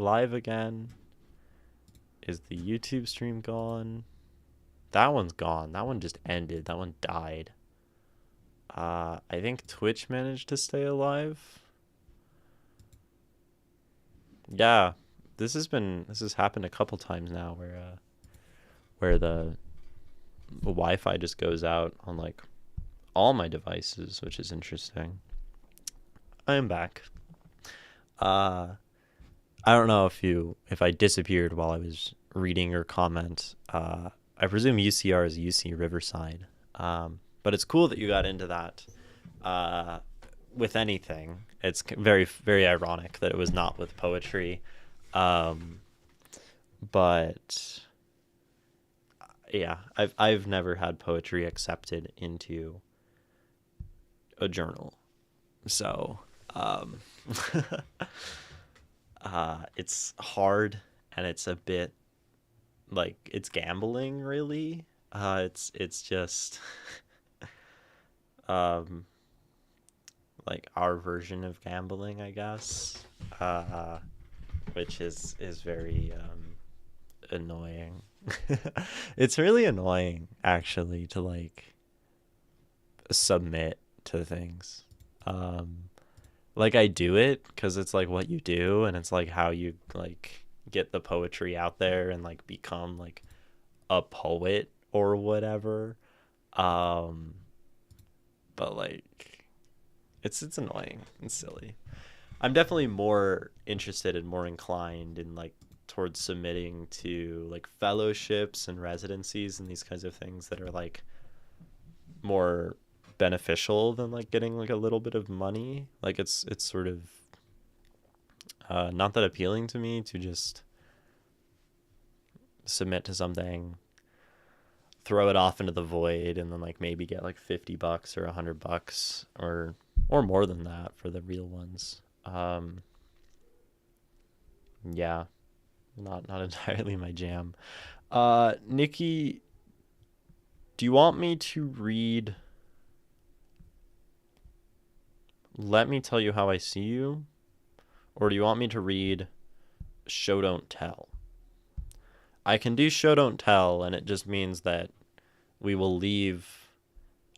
live again? Is the YouTube stream gone? That one's gone. That one just ended. That one died. I think Twitch managed to stay alive. Yeah, this has happened a couple times now where the Wi-Fi just goes out on like all my devices, which is interesting. I am back. I don't know if I disappeared while I was reading your comment. I presume UCR is UC Riverside. But it's cool that you got into that with anything. It's very, very ironic that it was not with poetry. But yeah, I've never had poetry accepted into a journal. So it's hard, and it's a bit like it's gambling, really. It's just like our version of gambling, I guess, which is very annoying. It's really annoying, actually, to like submit to things. Like, I do it because it's like what you do, and it's like how you like get the poetry out there and like become like a poet or whatever. um but like it's annoying and silly. I'm definitely more interested and more inclined in like towards submitting to like fellowships and residencies and these kinds of things that are like more beneficial than like getting like a little bit of money. Like it's sort of not that appealing to me to just submit to something, throw it off into the void, and then like maybe get like $50 or $100 or more than that for the real ones. Yeah, not entirely my jam. Nikki, do you want me to read Let Me Tell You How I See You, or do you want me to read Show Don't Tell? I can do Show Don't Tell, and it just means that we will leave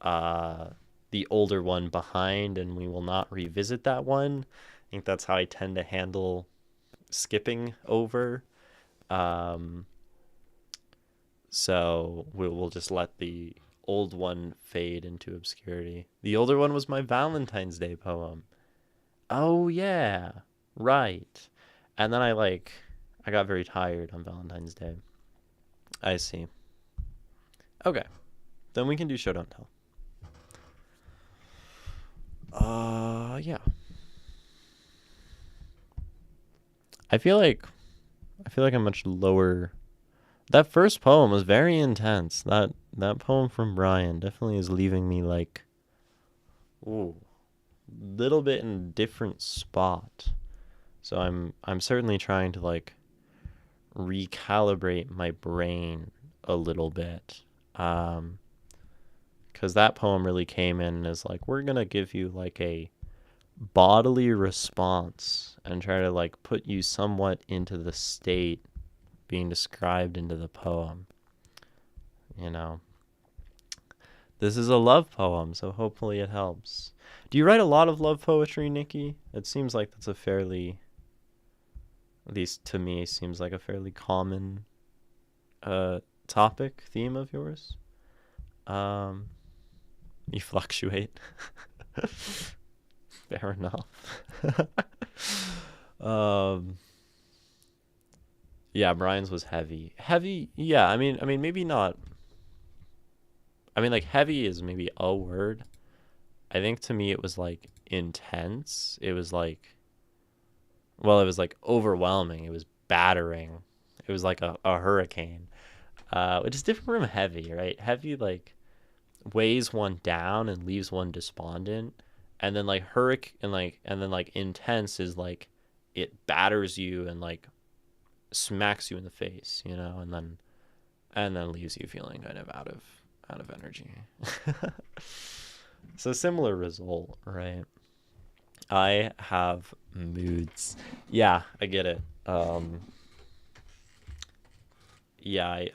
the older one behind, and we will not revisit that one. I think that's how I tend to handle skipping over. So we'll just let the old one fade into obscurity. The older one was my Valentine's Day poem. Oh yeah, right. And then I got very tired on Valentine's Day. I see. Okay, then we can do Show Don't Tell. Yeah. I feel like I'm much lower. That first poem was very intense. That poem from Brian definitely is leaving me like, ooh, little bit in a different spot. So I'm certainly trying to like recalibrate my brain a little bit. Because that poem really came in as like, we're gonna give you like a bodily response and try to like put you somewhat into the state being described into the poem. You know, this is a love poem, so hopefully it helps. Do you write a lot of love poetry, Nikki? It seems like that's a fairly, at least to me, seems like a fairly common topic, theme of yours. You fluctuate. Fair enough. Yeah, Brian's was heavy. Heavy, yeah, I mean maybe not. I mean like heavy is maybe a word. I think to me it was like intense. It was like, well, it was like overwhelming. It was battering. It was like a hurricane. Which is different from heavy, right? Heavy like weighs one down and leaves one despondent, and then like hurricane and then like intense is like it batters you and like smacks you in the face, you know, and then leaves you feeling kind of out of energy. So similar result, right? I have moods. Yeah, I get it. Um, yeah,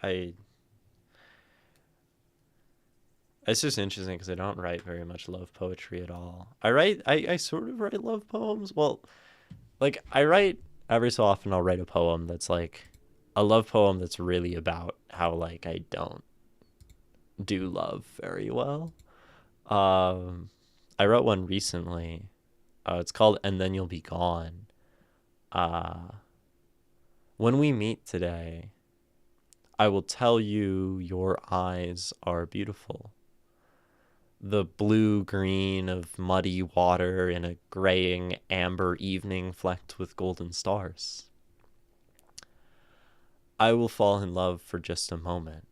it's just interesting because I don't write very much love poetry at all. I sort of write love poems. Well, like I write every so often. I'll write a poem that's like a love poem that's really about how like I don't do love very well. Um, I wrote one recently. It's called "And Then You'll Be Gone." Uh, when we meet today, I will tell you your eyes are beautiful. The blue green of muddy water in a graying amber evening flecked with golden stars. I will fall in love for just a moment.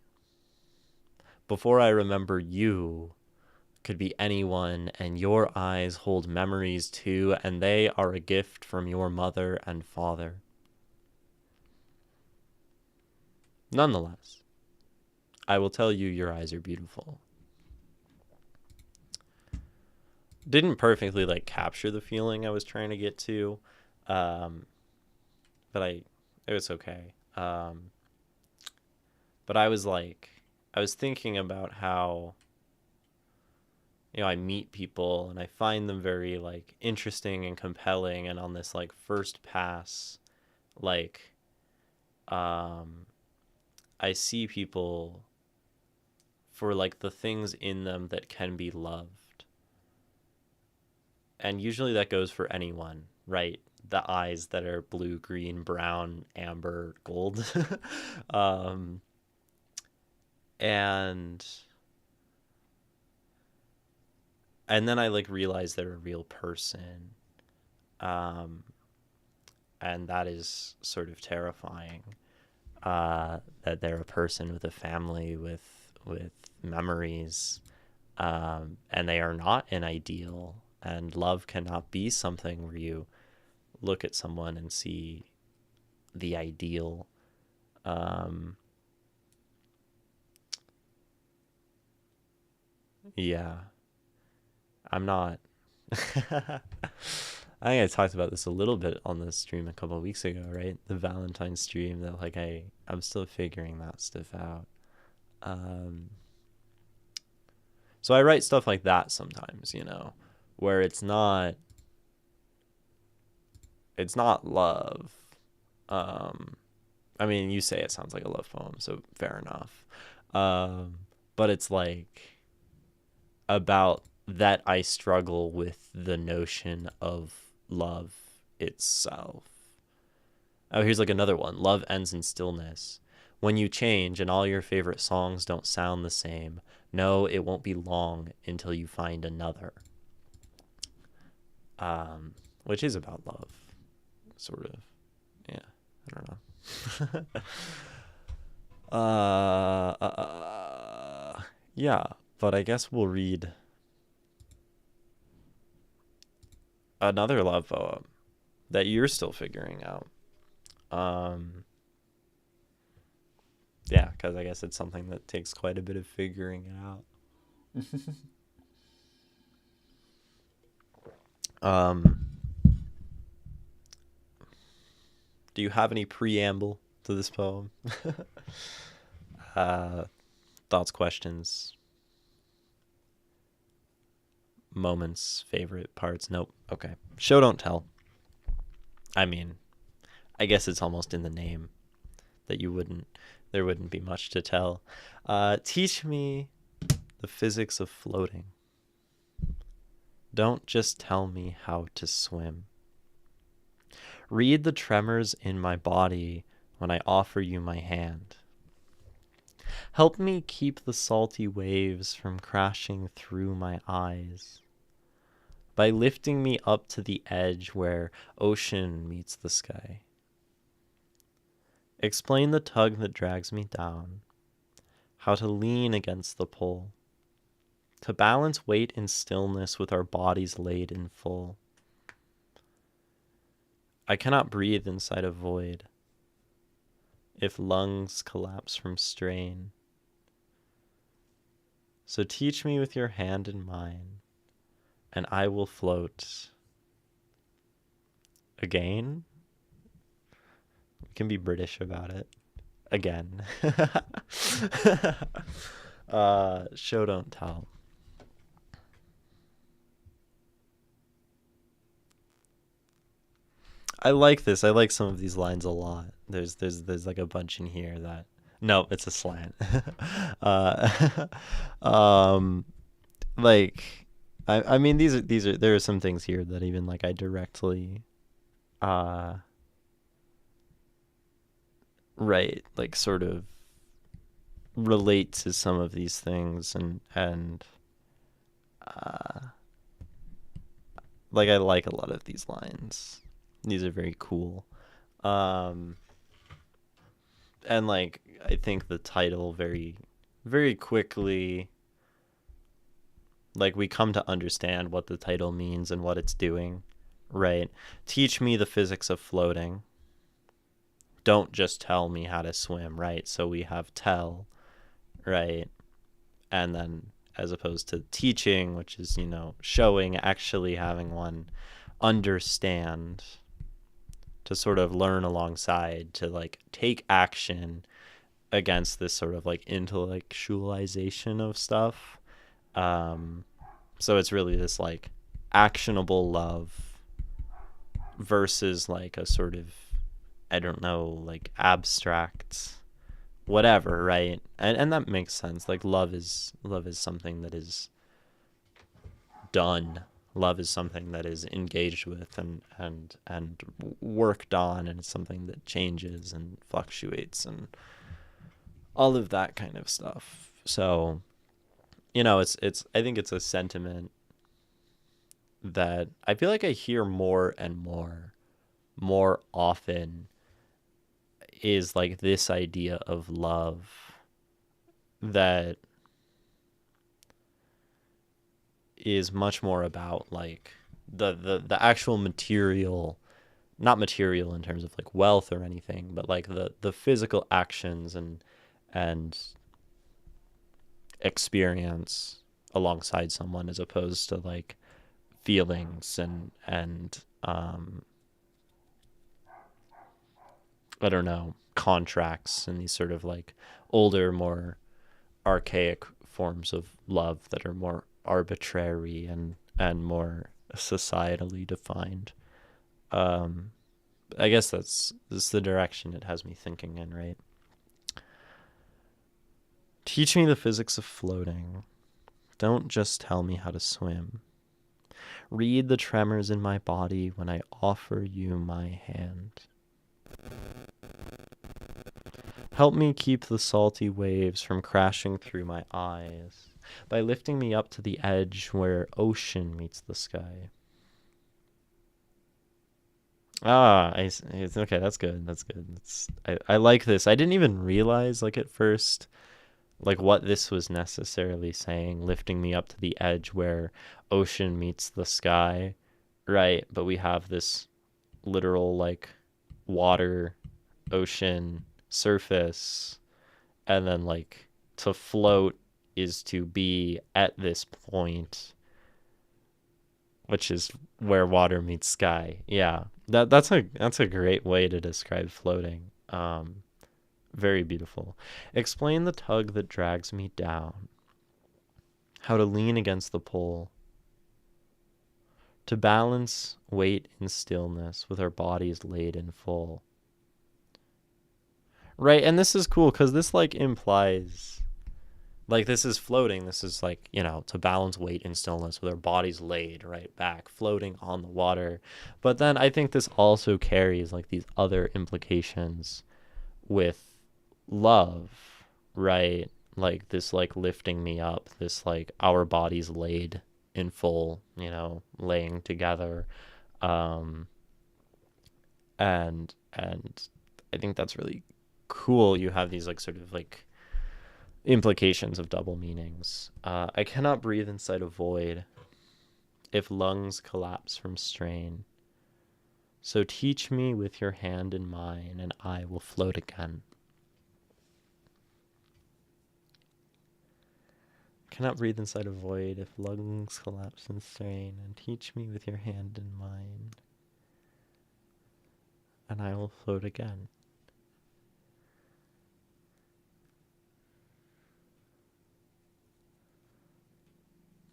Before I remember you, could be anyone, and your eyes hold memories too, and they are a gift from your mother and father. Nonetheless, I will tell you your eyes are beautiful. Didn't perfectly like capture the feeling I was trying to get to, um, but it was okay. But I was thinking about how I meet people and I find them very like interesting and compelling, and on this like first pass, like um, I see people for like the things in them that can be loved, and usually that goes for anyone, right? The eyes that are blue, green, brown, amber, gold. um, and and then I like realize they're a real person, um, and that is sort of terrifying. That they're a person with a family with memories, and they are not an ideal. And love cannot be something where you look at someone and see the ideal. Um, yeah, I'm not. I think I talked about this a little bit on the stream a couple of weeks ago, right? The Valentine stream, that like I'm still figuring that stuff out. Um, so I write stuff like that sometimes, where it's not love. Um, I mean, you say it sounds like a love poem, so fair enough. Um, but it's like about that I struggle with the notion of love itself. Oh, here's like another one. Love ends in stillness. When you change and all your favorite songs don't sound the same, no, it won't be long until you find another. Which is about love, sort of. Yeah, I don't know. Yeah, but I guess we'll read another love poem that you're still figuring out. Um, yeah, because I guess it's something that takes quite a bit of figuring it out. Um, do you have any preamble to this poem? uh, thoughts, questions, moments, favorite parts? Nope. Okay. Show don't tell. I mean, I guess it's almost in the name that there wouldn't be much to tell. Teach me the physics of floating. Don't just tell me how to swim. Read the tremors in my body when I offer you my hand. Help me keep the salty waves from crashing through my eyes by lifting me up to the edge where ocean meets the sky. Explain the tug that drags me down, how to lean against the pole, to balance weight in stillness with our bodies laid in full. I cannot breathe inside a void if lungs collapse from strain. So teach me with your hand in mine, and I will float. Again? can be British about it. Again. Show don't tell. I like this. I like some of these lines a lot. There's like a bunch in here that no, it's a slant. uh um like I mean these are there are some things here that even like I directly uh right like sort of relate to some of these things and uh like I like a lot of these lines. These are very cool. Um and like I think the title very quickly like we come to understand what the title means and what it's doing, right? Teach me the physics of floating. Don't just tell me how to swim, right? So we have tell, right? And then as opposed to teaching, which is, showing, actually having one understand, to sort of learn alongside, to like take action against this sort of like intellectualization of stuff. Um, so it's really this like actionable love versus like a sort of, I don't know, like abstract whatever, right? And that makes sense. Like love is something that is done. Love is something that is engaged with and worked on, and it's something that changes and fluctuates and all of that kind of stuff. So, it's I think it's a sentiment that I feel like I hear more and more often, is like this idea of love that is much more about like the actual material, not material in terms of like wealth or anything, but like the physical actions and experience alongside someone, as opposed to like feelings and I don't know, contracts and these sort of like older, more archaic forms of love that are more arbitrary and more societally defined. Um, I guess that's the direction it has me thinking in, right? Teach me the physics of floating. Don't just tell me how to swim. Read the tremors in my body when I offer you my hand. Help me keep the salty waves from crashing through my eyes by lifting me up to the edge where ocean meets the sky. It's okay. That's good. That's good. I like this. I didn't even realize like at first like what this was necessarily saying, lifting me up to the edge where ocean meets the sky, right? But we have this literal like water, ocean, surface, and then like to float is to be at this point, which is where water meets sky. Yeah. That's a great way to describe floating. Very beautiful. Explain the tug that drags me down. How to lean against the pole. To balance weight in stillness with our bodies laid in full. Right, and this is cool because this like implies like this is floating. This is like, to balance weight in stillness with our bodies laid right back, floating on the water. But then I think this also carries like these other implications with love, right? Like this like lifting me up, this like our bodies laid in full, laying together. Um and I think that's really cool. You have these like sort of like implications of double meanings. I cannot breathe inside a void if lungs collapse from strain. So teach me with your hand in mine, and I will float again. Cannot breathe inside a void if lungs collapse in strain, and teach me with your hand in mine, and I will float again.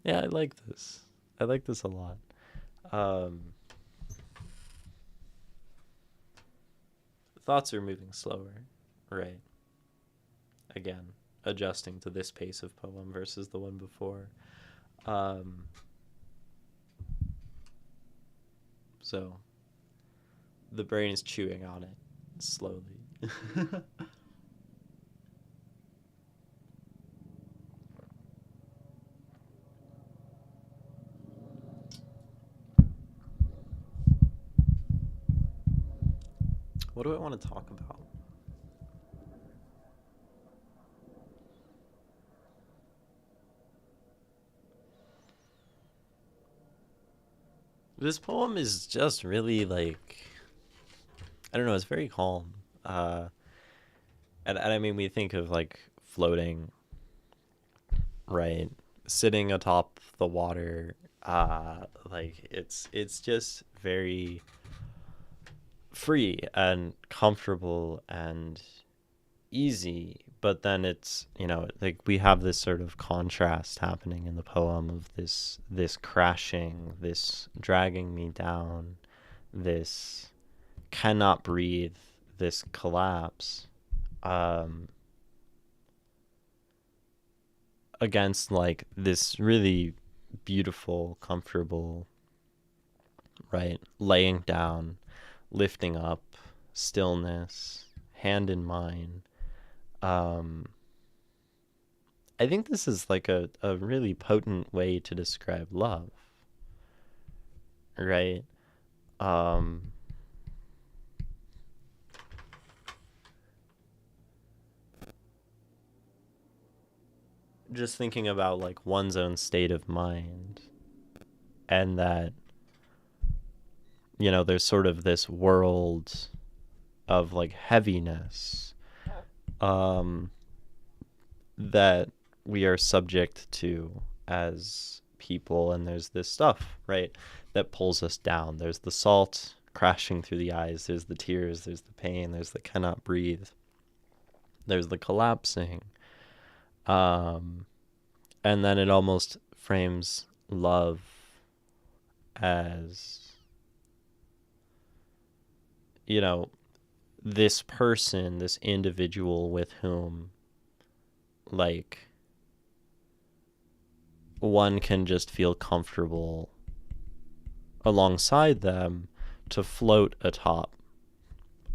Yeah, I like this. I like this a lot. Um, Thoughts are moving slower, right? Again, adjusting to this pace of poem versus the one before. Um, so the brain is chewing on it slowly. What do I want to talk about? This poem is just really like, I don't know, it's very calm. Uh, and I mean, we think of like floating, right? Sitting atop the water. Like it's just very free and comfortable and easy, but then it's, like we have this sort of contrast happening in the poem of this crashing, this dragging me down, this cannot breathe, this collapse, um against like this really beautiful, comfortable, right, laying down, lifting up, stillness, hand in mine. um I think this is like a really potent way to describe love, right? Um, just thinking about like one's own state of mind, and that, there's sort of this world of like heaviness, um, that we are subject to as people, and there's this stuff, right, that pulls us down. There's the salt crashing through the eyes, there's the tears, there's the pain, there's the cannot breathe, there's the collapsing. um and then it almost frames love as, you know this person, this individual with whom, like, one can just feel comfortable alongside them, to float atop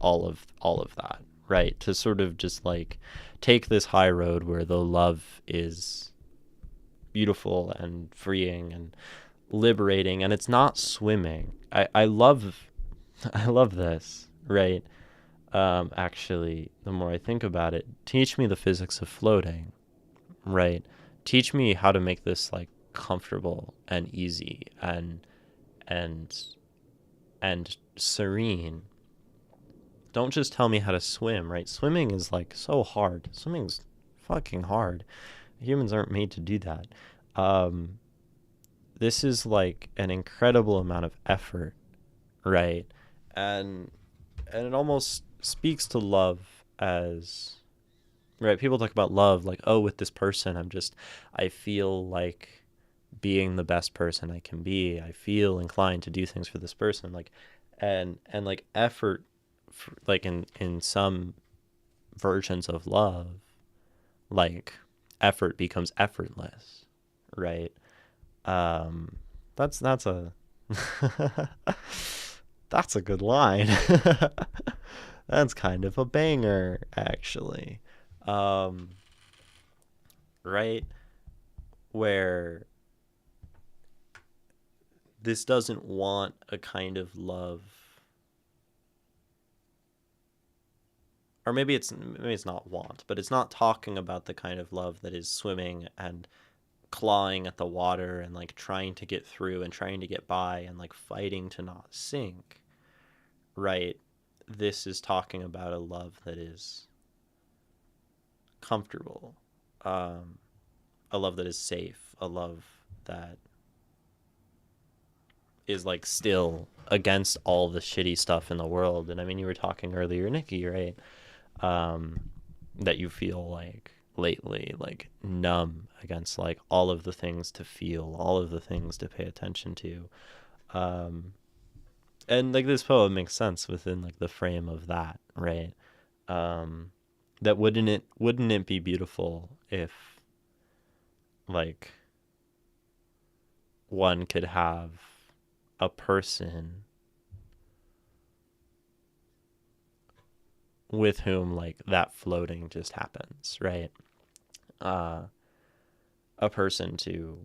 all of that, right? To sort of just like take this high road where the love is beautiful and freeing and liberating, and it's not swimming. I love I love this, right? Actually, the more I think about it, teach me the physics of floating, right? Teach me how to make this like comfortable and easy and and serene. Don't just tell me how to swim, right? Swimming is like so hard. Swimming's fucking hard. Humans aren't made to do that. Um, this is like an incredible amount of effort, right? And it almost speaks to love as, right, people talk about love like, oh, with this person I feel like being the best person I can be. I feel inclined to do things for this person, like, and like effort, like in some versions of love, like effort becomes effortless, right? um that's a that's a good line. That's kind of a banger, actually. um right, where this doesn't want a kind of love, or maybe it's not want, but it's not talking about the kind of love that is swimming and clawing at the water and like trying to get through and trying to get by and like fighting to not sink, right? This is talking about a love that is comfortable, um, a love that is safe, a love that is like still against all the shitty stuff in the world. And I mean, you were talking earlier, Nikki, right? Um, that you feel lately, like numb against like all of the things to feel, all of the things to pay attention to. Um, and like this poem makes sense within like the frame of that, right? Um, that wouldn't it be beautiful if like one could have a person with whom like that floating just happens, right? Uh, a person to,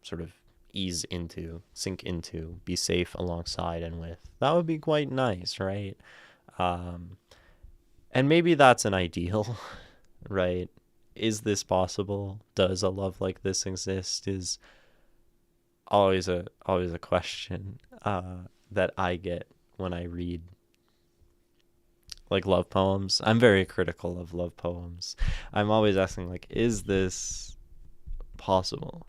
sort of ease into, sink into, be safe alongside and with. That would be quite nice, right? Um, and maybe that's an ideal, right? Is this possible? Does a love like this exist? Is always a question that I get when I read like love poems. I'm very critical of love poems. I'm always asking like, is this possible?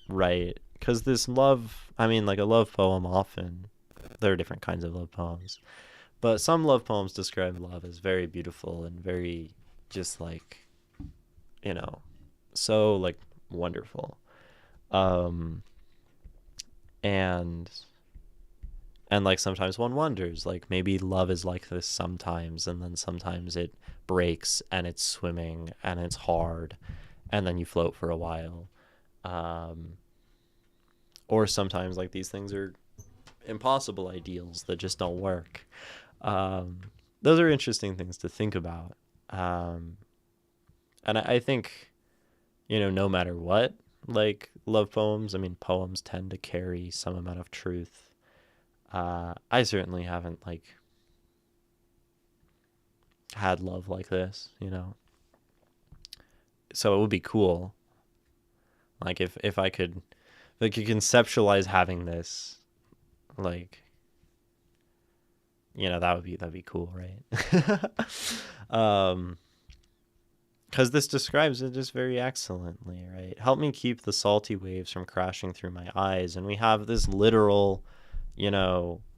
Right? Because this love, I mean, like a love poem often, there are different kinds of love poems, but some love poems describe love as very beautiful and very just like, you know, so like wonderful. Um, and and like sometimes one wonders like maybe love is like this sometimes, and then sometimes it breaks and it's swimming and it's hard, and then you float for a while. um or sometimes like these things are impossible ideals that just don't work. um those are interesting things to think about. um and I think, no matter what, like love poems, I mean poems tend to carry some amount of truth. I certainly haven't like had love like this. So it would be cool, like if I could, like, you conceptualize having this, like, that'd be cool, right? um, because this describes it just very excellently, right? Help me keep the salty waves from crashing through my eyes, and we have this literal,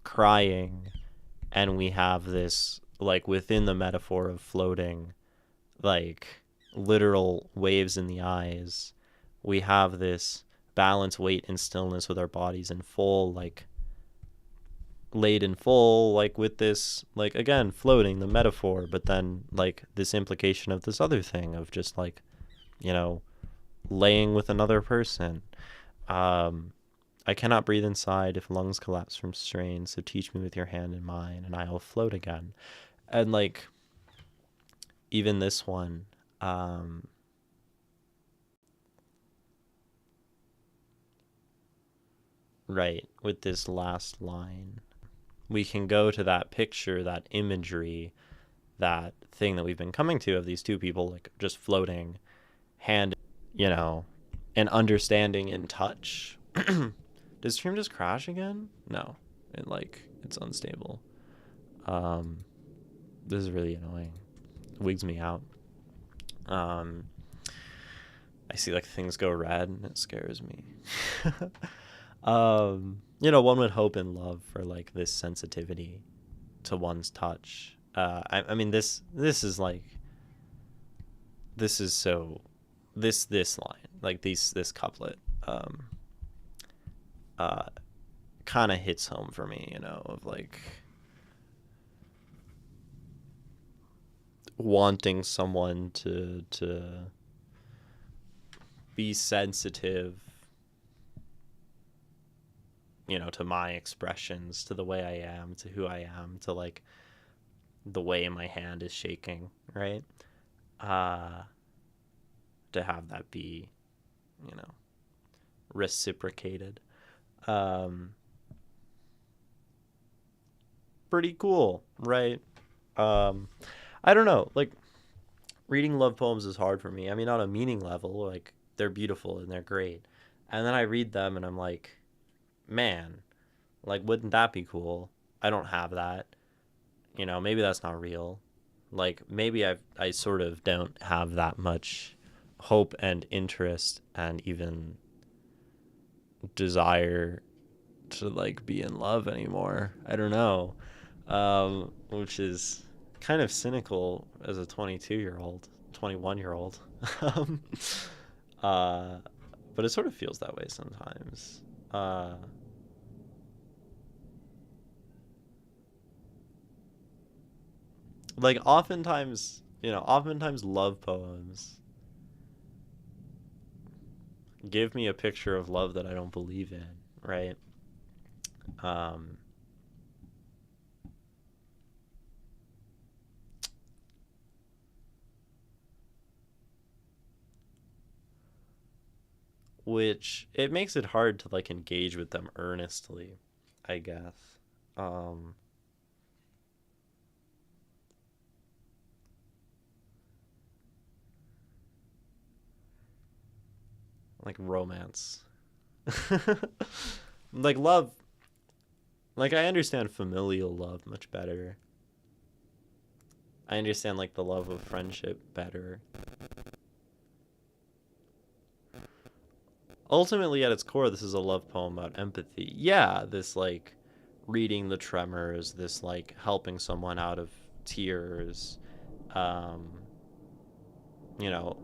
crying, and we have this like within the metaphor of floating, like literal waves in the eyes. We have this balance, weight, and stillness with our bodies in full, like laid in full, like with this, like again, floating, the metaphor, but then like this implication of this other thing of just like, you know, laying with another person. Um, I cannot breathe inside if lungs collapse from strain, so teach me with your hand in mine, and I will float again. And like, even this one, um, right, with this last line, we can go to that picture, that imagery, that thing that we've been coming to of these two people like just floating, hand, you know, and understanding in touch. Does stream just crash again? No, it's unstable. Um, this is really annoying. It wigs me out. Um, I see like things go red and it scares me. One would hope in love for like this sensitivity to one's touch. I mean this is like, this is so, this line, like this couplet, uh kind of hits home for me, of like wanting someone to be sensitive, to my expressions, to the way I am, to who I am, to like the way my hand is shaking, right? Uh, to have that be, you know, reciprocated. Um, Pretty cool, right? Um, I don't know. Like, reading love poems is hard for me. I mean, on a meaning level, like, they're beautiful and they're great. And then I read them and I'm like, man, like, wouldn't that be cool? I don't have that. Maybe that's not real. Like, maybe I sort of don't have that much hope and interest and even desire to like be in love anymore. I don't know. Which is kind of cynical as a 22-year-old, 21-year-old. um, uh, but it sort of feels that way sometimes. Like oftentimes, oftentimes love poems give me a picture of love that I don't believe in, right? Um, which it makes it hard to like engage with them earnestly, I guess. Um, like romance. Like love, like I understand familial love much better. I understand like the love of friendship better. Ultimately at its core this is a love poem about empathy. Yeah, this like reading the tremors, this like helping someone out of tears, um, you know,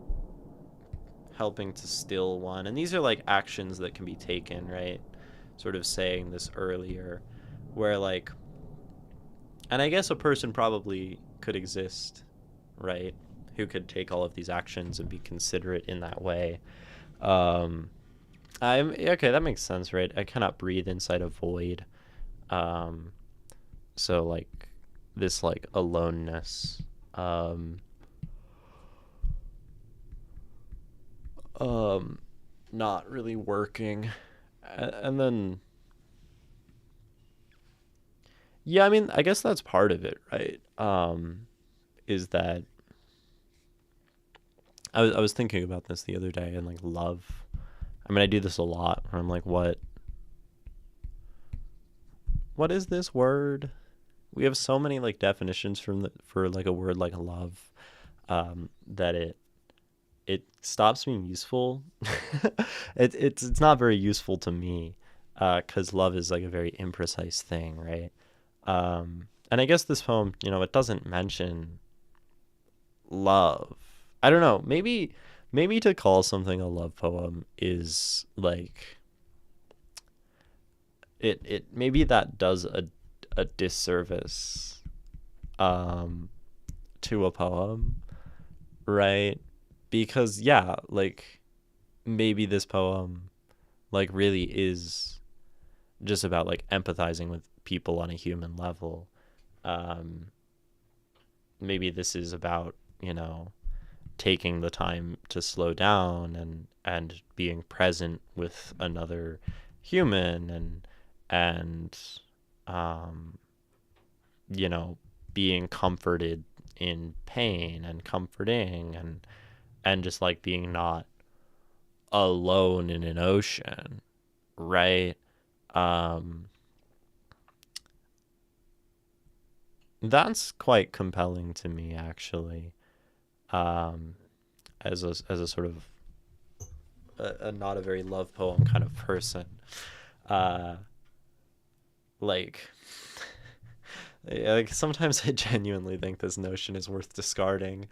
helping to still one. And these are like actions that can be taken, right? Sort of saying this earlier, where like, and I guess a person probably could exist, right? Who could take all of these actions and be considerate in that way. Um, I'm okay. That makes sense, right? I cannot breathe inside a void. Um, so like this like aloneness. Um, um, not really working, and then yeah, I mean, I guess that's part of it, right? Is that I was thinking about this the other day and like love. I mean, I do this a lot where I'm like, what is this word? We have so many like definitions for like a word like love, that it stops being useful. It's not very useful to me, because love is like a very imprecise thing, right? And I guess this poem, it doesn't mention love. I don't know. Maybe to call something a love poem is like it maybe that does a disservice um to a poem, right? Because yeah, like maybe this poem like really is just about like empathizing with people on a human level. Um Maybe this is about, taking the time to slow down and being present with another human and um you know being comforted in pain and comforting and just like being not alone in an ocean, right? um that's quite compelling to me actually, um as a sort of a not a very love poem kind of person. uh like like sometimes I genuinely think this notion is worth discarding,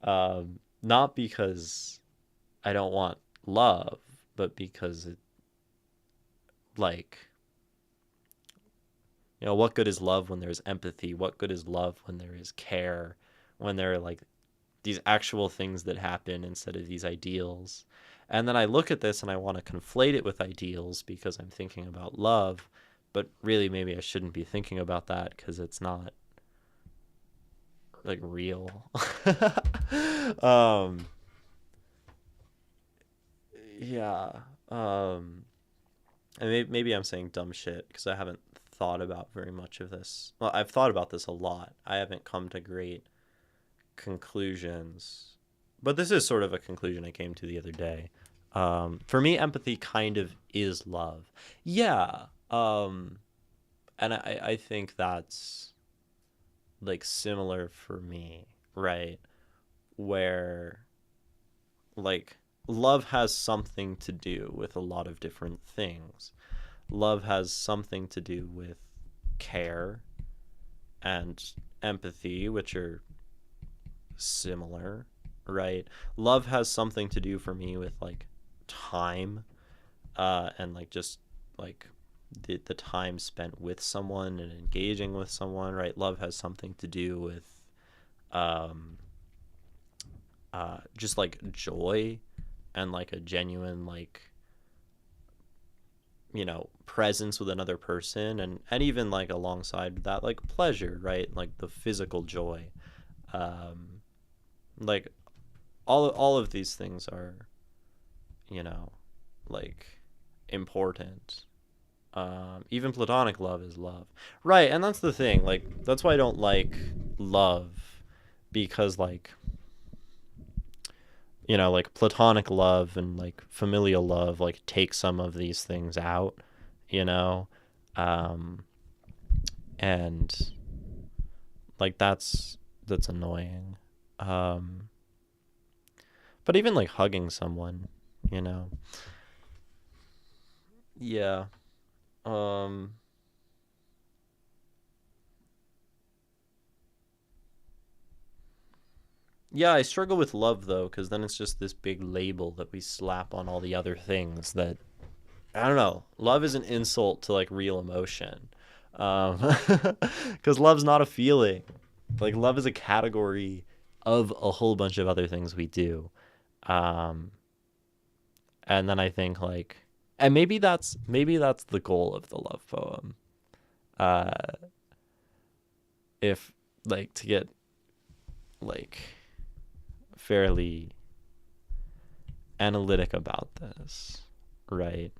not because I don't want love, but because it, like, what good is love when there's empathy? What good is love when there is care? When there are like these actual things that happen instead of these ideals. And then I look at this and I want to conflate it with ideals because I'm thinking about love, but really maybe I shouldn't be thinking about that because it's not like real. um yeah. um and maybe I'm saying dumb shit because I haven't thought about very much of this. Well, I've thought about this a lot. I haven't come to great conclusions, but this is sort of a conclusion I came to the other day. For me, empathy kind of is love. Yeah. And I think that's like similar for me, right? Where like love has something to do with a lot of different things. Love has something to do with care and empathy, which are similar. right? Love has something to do for me with like time, and like just like the time spent with someone and engaging with someone, right? Love has something to do with um just like joy and like a genuine like, presence with another person, and even like alongside that like pleasure, right? Like the physical joy. um like all of these things are, you know like important. Even platonic love is love, right? And that's the thing, like that's why I don't like love, because like, like platonic love and like familial love like take some of these things out, you know um and like that's annoying. um but even like hugging someone, you know yeah. um Yeah, I struggle with love though, because then it's just this big label that we slap on all the other things that, I don't know. Love is an insult to like real emotion, because love's not a feeling. Like love is a category of a whole bunch of other things we do. Um, and then I think like, and maybe that's the goal of the love poem. Uh, if like to get like fairly analytic about this, right?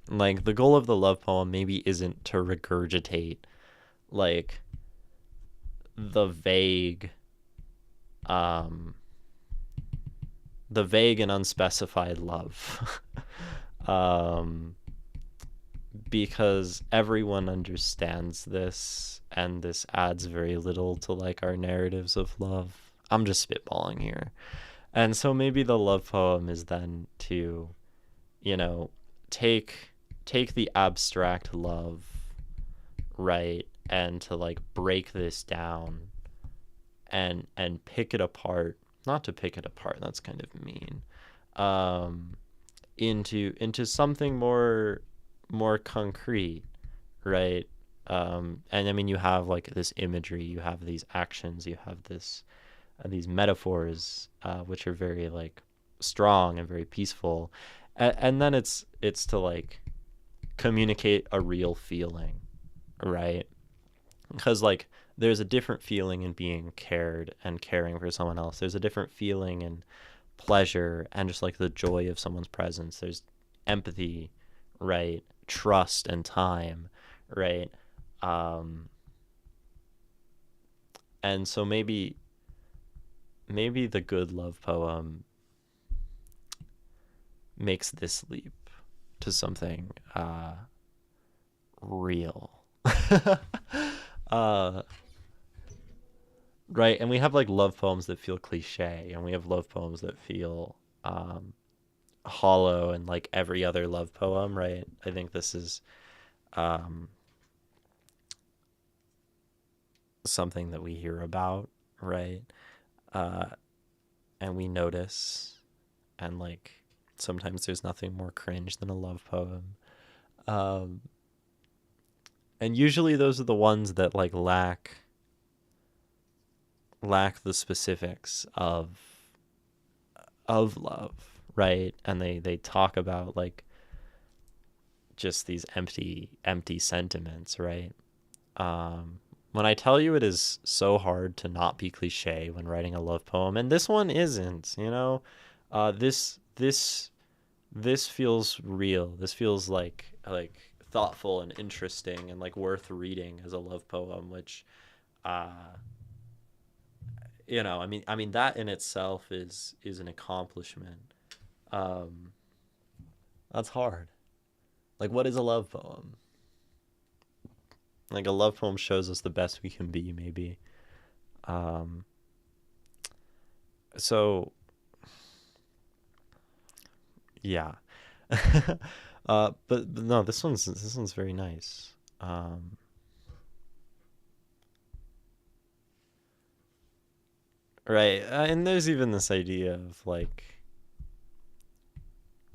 Like the goal of the love poem maybe isn't to regurgitate like the vague um the vague and unspecified love. um because everyone understands this, and this adds very little to like our narratives of love. I'm just spitballing here. And so maybe the love poem is then to, you know, take take the abstract love, right, and to like break this down and pick it apart. Not to pick it apart, that's kind of mean. um into something more concrete, right? And I mean, you have like this imagery, you have these actions, you have this these metaphors, which are very like strong and very peaceful. And then it's to like communicate a real feeling, right? Because like there's a different feeling in being cared and caring for someone else. There's a different feeling in pleasure and just like the joy of someone's presence. There's empathy, right? Trust and time, right? Um, and so maybe the good love poem makes this leap to something real. uh, right, and we have like love poems that feel cliche, and we have love poems that feel hollow, and like every other love poem, right? I think this is um, something that we hear about, right? Uh, and we notice, and like sometimes there's nothing more cringe than a love poem. Um, and usually those are the ones that like lack the specifics of love, right? And they talk about like just these empty sentiments, right? When I tell you, it is so hard to not be cliche when writing a love poem, and this one isn't, this feels real. This feels like thoughtful and interesting and like worth reading as a love poem, which uh I mean that in itself is an accomplishment. Um that's hard. Like what is a love poem? Like a love poem shows us the best we can be, maybe. Um so yeah. But no, this one's very nice. Um right. And there's even this idea of like,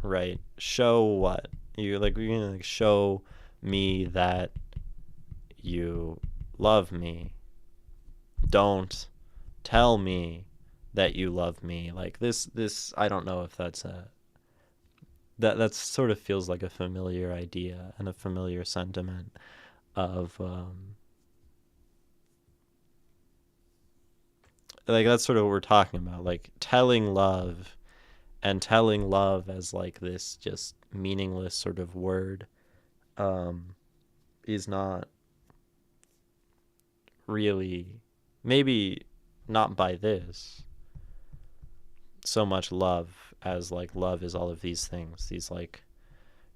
right, show what you like. You can like show me that you love me. Don't tell me that you love me. Like this I don't know if that's a that sort of feels like a familiar idea and a familiar sentiment of like that's sort of what we're talking about, like telling love and telling love as like this just meaningless sort of word um is not really, maybe not by this so much love as like love is all of these things, these like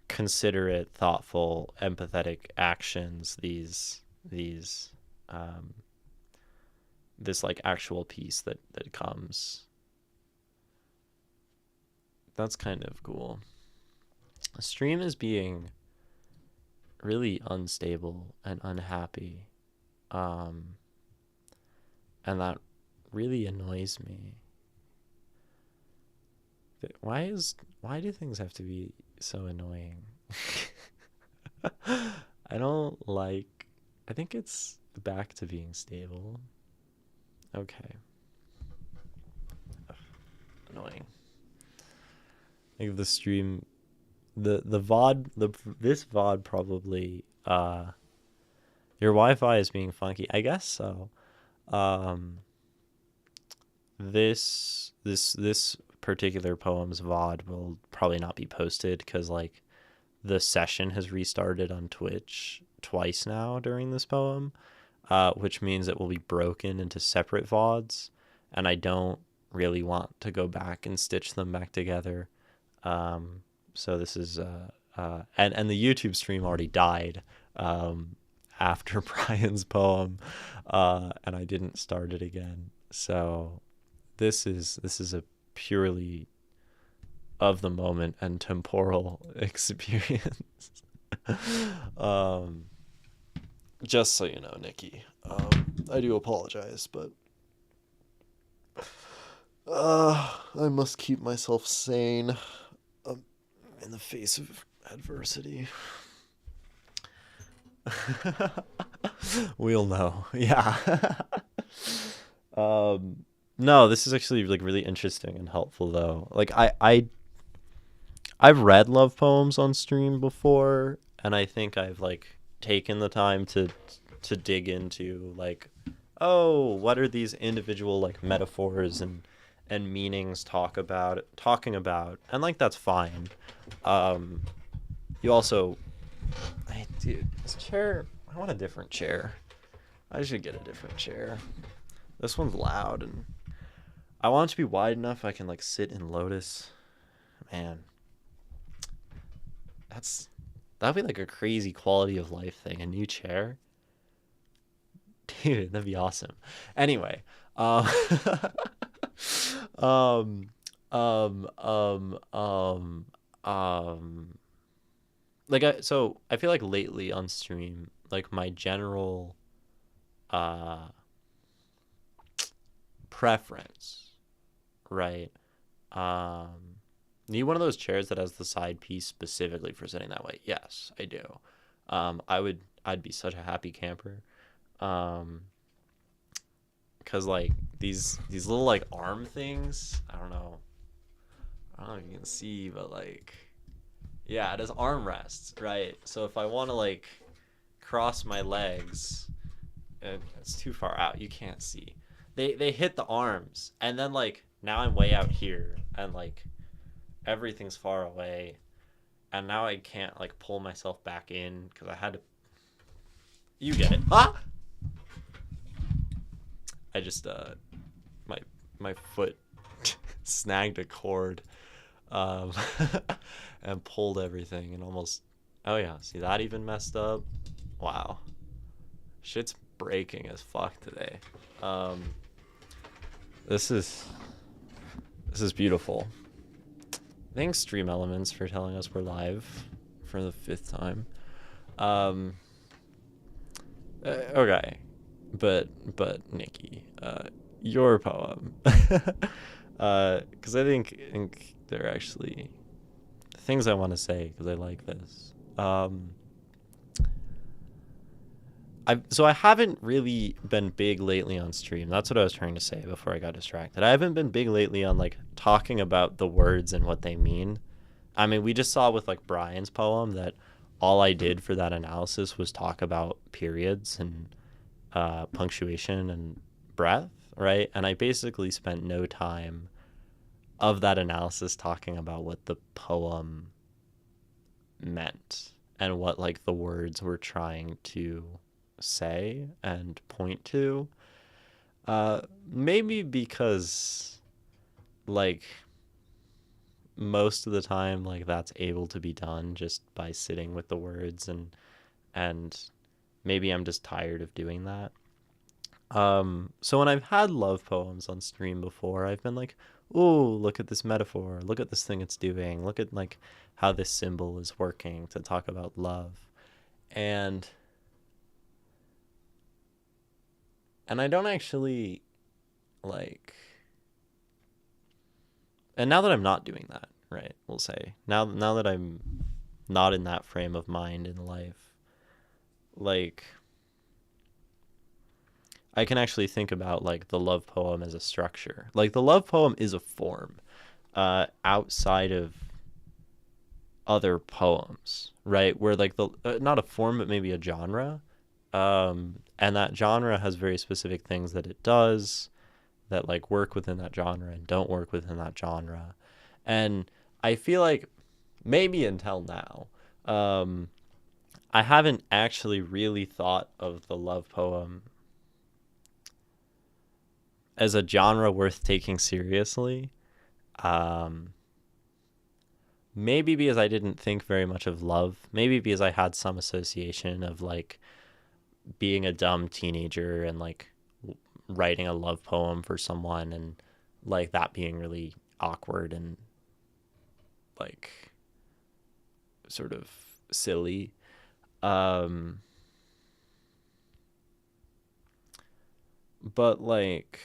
considerate, thoughtful, empathetic actions, these um this like actual peace that comes. That's kind of cool. Stream is being really unstable and unhappy. Um and that really annoys me. Why do things have to be so annoying? I don't like, I think it's back to being stable. Okay. Ugh, annoying. Like the stream, the VOD, this VOD probably your Wi-Fi is being funky. I guess so. Um this particular poem's VOD will probably not be posted because like the session has restarted on Twitch twice now during this poem, which means it will be broken into separate VODs, and I don't really want to go back and stitch them back together. So this is and the YouTube stream already died after Brian's poem, and I didn't start it again. So this is a purely of the moment and temporal experience. um, just so you know, Nikki, I do apologize, but I must keep myself sane in the face of adversity. We'll know. Yeah. No, this is actually like really interesting and helpful though. Like I've read love poems on stream before, and I think I've like taken the time to dig into like, oh, what are these individual like metaphors and meanings talking about, and like that's fine. Um, you also, dude, this chair. I want a different chair. I should get a different chair. This one's loud, and I want it to be wide enough I can like sit in lotus. Man, that'd be like a crazy quality of life thing. A new chair, dude, that'd be awesome. Anyway, um, um, um, um, um, um, so I feel like lately on stream, like my general uh preference, right? Um, Need one of those chairs that has the side piece specifically for sitting that way. Yes, I do. I'd be such a happy camper. Um, cause like these little like arm things. I don't know if you can see, but like, yeah, it has armrests, right? So if I want to like cross my legs, it's too far out. You can't see. They hit the arms, and then like now I'm way out here, and like everything's far away, and now I can't like pull myself back in because I had to. You get it? Ah! I just my my foot snagged a cord, um, and pulled everything and almost. Oh yeah, see that even messed up. Wow, shit's breaking as fuck today. Um, this is beautiful. Thanks, Stream Elements, for telling us we're live for the 5th time. Okay, but Nikki, your poem. Because I think they're actually things I want to say because I like this. I haven't really been big lately on stream. That's what I was trying to say before I got distracted. I haven't been big lately on like talking about the words and what they mean. I mean, we just saw with like Brian's poem that all I did for that analysis was talk about periods and punctuation and breath, right? And I basically spent no time of that analysis talking about what the poem meant and what like the words were trying to say and point to. Maybe because like most of the time like that's able to be done just by sitting with the words and maybe I'm just tired of doing that. So when I've had love poems on stream before, I've been like, "Oh, look at this metaphor. Look at this thing it's doing. Look at like how this symbol is working to talk about love." And I don't actually like and now that I'm not doing that, right? We'll say. Now that I'm not in that frame of mind in life, like I can actually think about like the love poem as a structure. Like the love poem is a form outside of other poems, right? Where like the not a form but maybe a genre. And that genre has very specific things that it does that like work within that genre and don't work within that genre. And I feel like maybe until now, um, I haven't actually really thought of the love poem as a genre worth taking seriously. Um, Maybe because I didn't think very much of love. Maybe because I had some association of like being a dumb teenager and like writing a love poem for someone and like that being really awkward and like sort of silly. Um, but like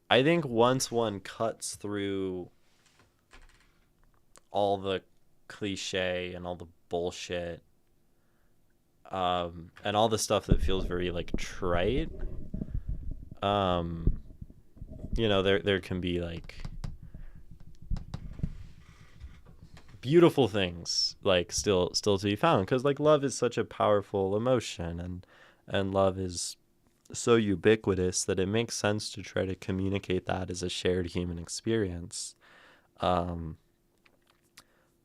I think once one cuts through all the cliche and all the bullshit and all the stuff that feels very like trite, um, there can be like beautiful things like still to be found because like love is such a powerful emotion and love is so ubiquitous that it makes sense to try to communicate that as a shared human experience. Um,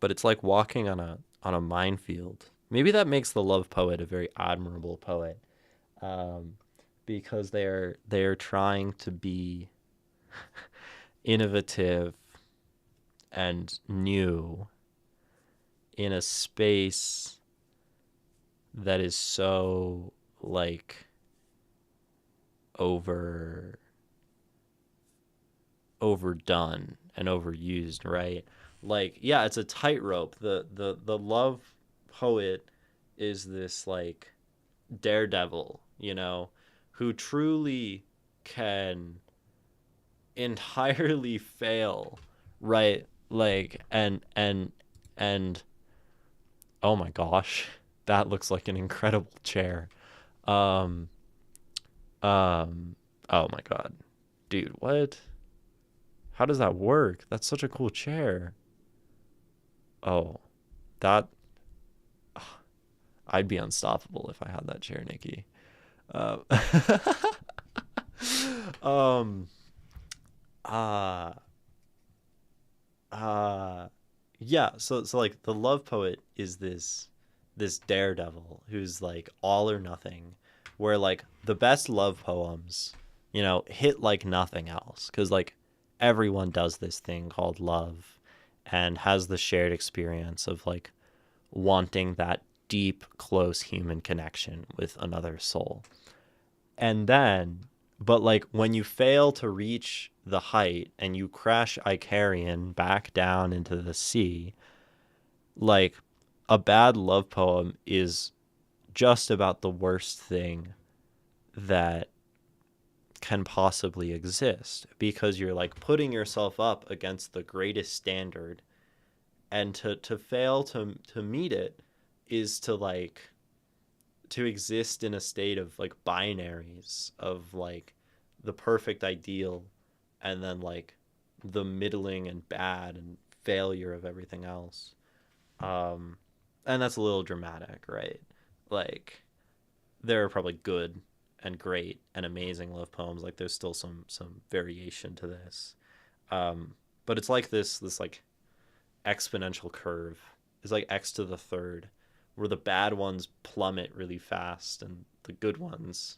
but it's like walking on a minefield. Maybe that makes the love poet a very admirable poet, um, because they're trying to be innovative and new in a space that is so like over overdone and overused, right? Like, yeah, it's a tightrope. The love poet is this like daredevil, who truly can entirely fail, right? Like and oh my gosh, that looks like an incredible chair. Um oh my god. Dude, what? How does that work? That's such a cool chair. Oh, that I'd be unstoppable if I had that chair, Nikki. Uh, um, uh, uh, yeah. So like the love poet is this daredevil who's like all or nothing, where like the best love poems, hit like nothing else, because like everyone does this thing called love, and has the shared experience of like wanting that deep, close human connection with another soul. And then, but like when you fail to reach the height and you crash Icarian back down into the sea, like a bad love poem is just about the worst thing that can possibly exist, because you're like putting yourself up against the greatest standard, and to fail to meet it is to like to exist in a state of like binaries of like the perfect ideal, and then like the middling and bad and failure of everything else. um and that's a little dramatic, right? Like there are probably good and great and amazing love poems. Like there's still some variation to this. um but it's like this like exponential curve. Is like x to the third, where the bad ones plummet really fast and the good ones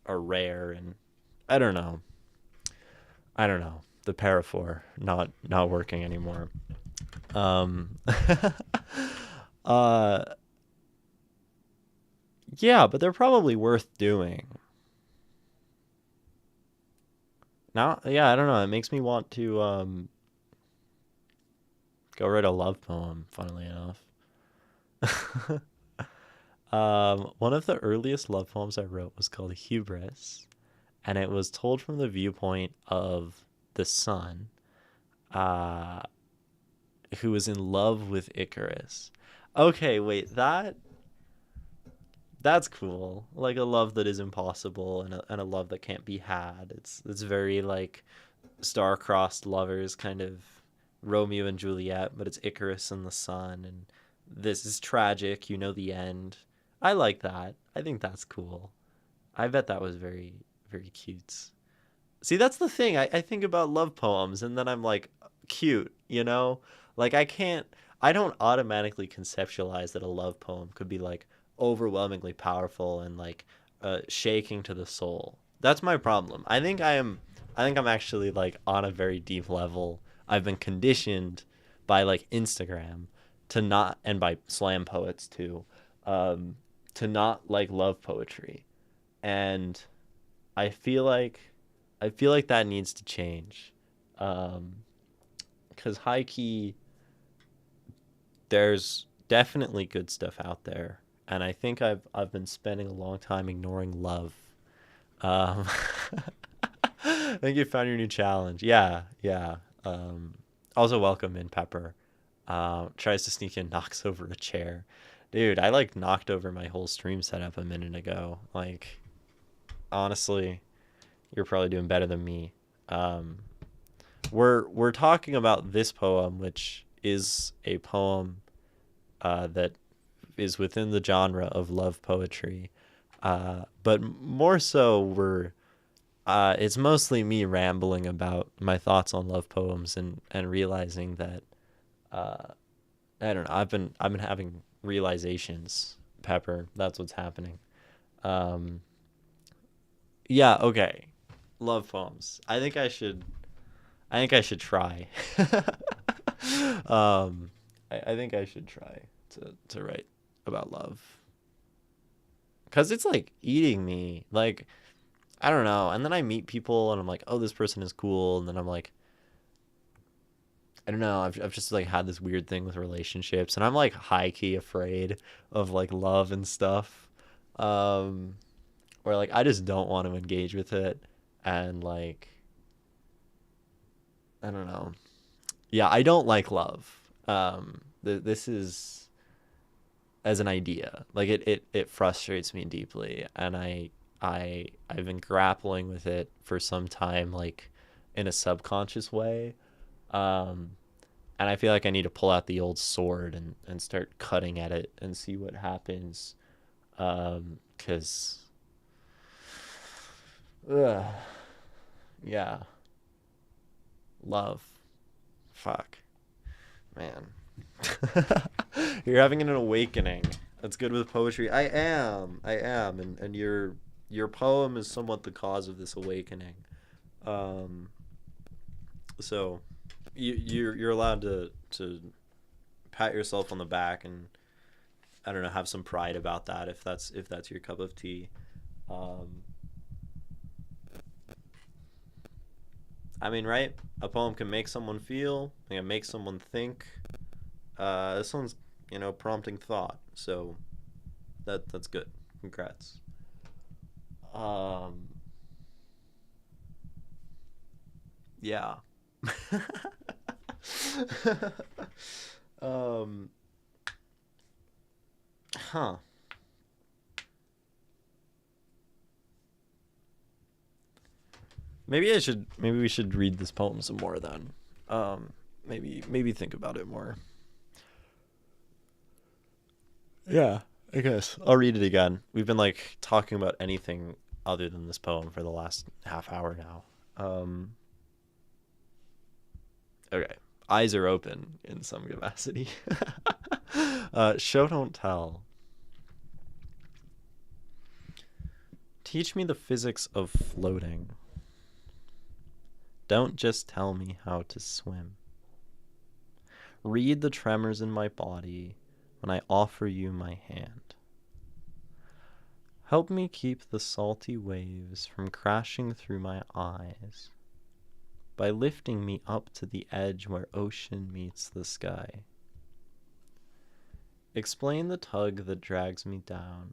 are rare. And I don't know. I don't know. The paraphor not working anymore. Um uh yeah, but they're probably worth doing. Now, yeah, I don't know. It makes me want to go write a love poem, funnily enough. One of the earliest love poems I wrote was called Hubris, and it was told from the viewpoint of the sun, uh, who was in love with Icarus. Okay, wait, that's cool. Like a love that is impossible, and a love that can't be had. It's very like star-crossed lovers, kind of Romeo and Juliet, but it's Icarus and the sun, and this is tragic. You know the end. I like that. I think that's cool. I bet that was very, very cute. See, that's the thing. I think about love poems, and then I'm like, cute, you know? Like, I don't automatically conceptualize that a love poem could be like overwhelmingly powerful and like shaking to the soul. That's my problem. I think I'm actually like on a very deep level. I've been conditioned by like Instagram to not, and by slam poets too, um, to not like love poetry. And I feel like that needs to change. Um, because high key, there's definitely good stuff out there, and I think I've been spending a long time ignoring love. Um, I think you found your new challenge. Yeah, yeah. Also welcome in Pepper. Tries to sneak in, knocks over a chair. Dude, I like knocked over my whole stream setup a minute ago. Like, honestly, you're probably doing better than me. Um, we're talking about this poem, which is a poem that is within the genre of love poetry, but more so we're it's mostly me rambling about my thoughts on love poems, and realizing that uh, I don't know. I've been having realizations, Pepper. That's what's happening. Um, yeah. Okay. Love poems. I think I should try. I think I should try to write about love, because it's like eating me. Like I don't know. And then I meet people and I'm like, oh, this person is cool. And then I'm like, I don't know. I've just like had this weird thing with relationships, and I'm like high key afraid of like love and stuff. Um, where like I just don't want to engage with it, and like I don't know. Yeah, I don't like love. This is as an idea. Like it frustrates me deeply, and I've been grappling with it for some time, like in a subconscious way. Um, and I feel like I need to pull out the old sword and start cutting at it and see what happens. Cause ugh, yeah, love, fuck, man. You're having an awakening. That's good with poetry. I am, and your poem is somewhat the cause of this awakening. Um, so you're allowed to pat yourself on the back, and I don't know, have some pride about that, if that's your cup of tea. Um, I mean, right? A poem can make someone feel, it can make someone think. This one's, prompting thought, so that's good. Congrats. Um, Yeah. um huh. Maybe we should read this poem some more then. Um maybe think about it more. Yeah, I guess. I'll read it again. We've been like talking about anything other than this poem for the last half hour now. Okay. Eyes are open in some capacity. Show don't tell. Teach me the physics of floating. Don't just tell me how to swim. Read the tremors in my body when I offer you my hand. Help me keep the salty waves from crashing through my eyes by lifting me up to the edge where ocean meets the sky. Explain the tug that drags me down,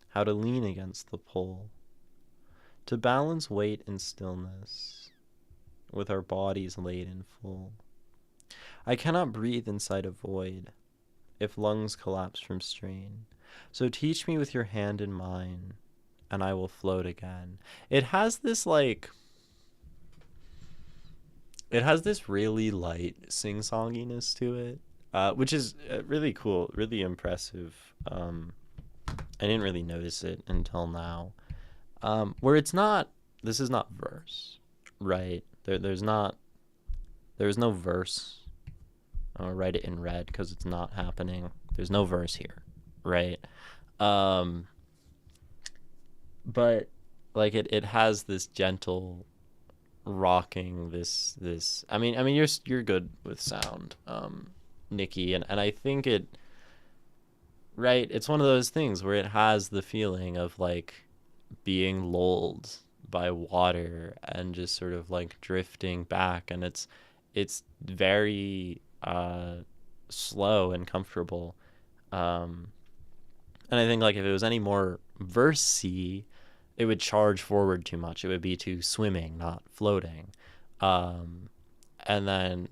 how to lean against the pull, to balance weight and stillness with our bodies laden full. I cannot breathe inside a void if lungs collapse from strain. So teach me with your hand in mine, and I will float again. It has this really light sing-songiness to it, which is really cool, really impressive. I didn't really notice it until now. Where it's not, this is not verse, right? There's no verse. I'll write it in red because it's not happening. There's no verse here, right? But like it has this gentle rocking, this I mean you're good with sound, Nikki, and I think it, right, it's one of those things where it has the feeling of like being lulled by water and just sort of like drifting back, and it's very slow and comfortable. And I think like if it was any more versy, it would charge forward too much. It would be too swimming, not floating. And then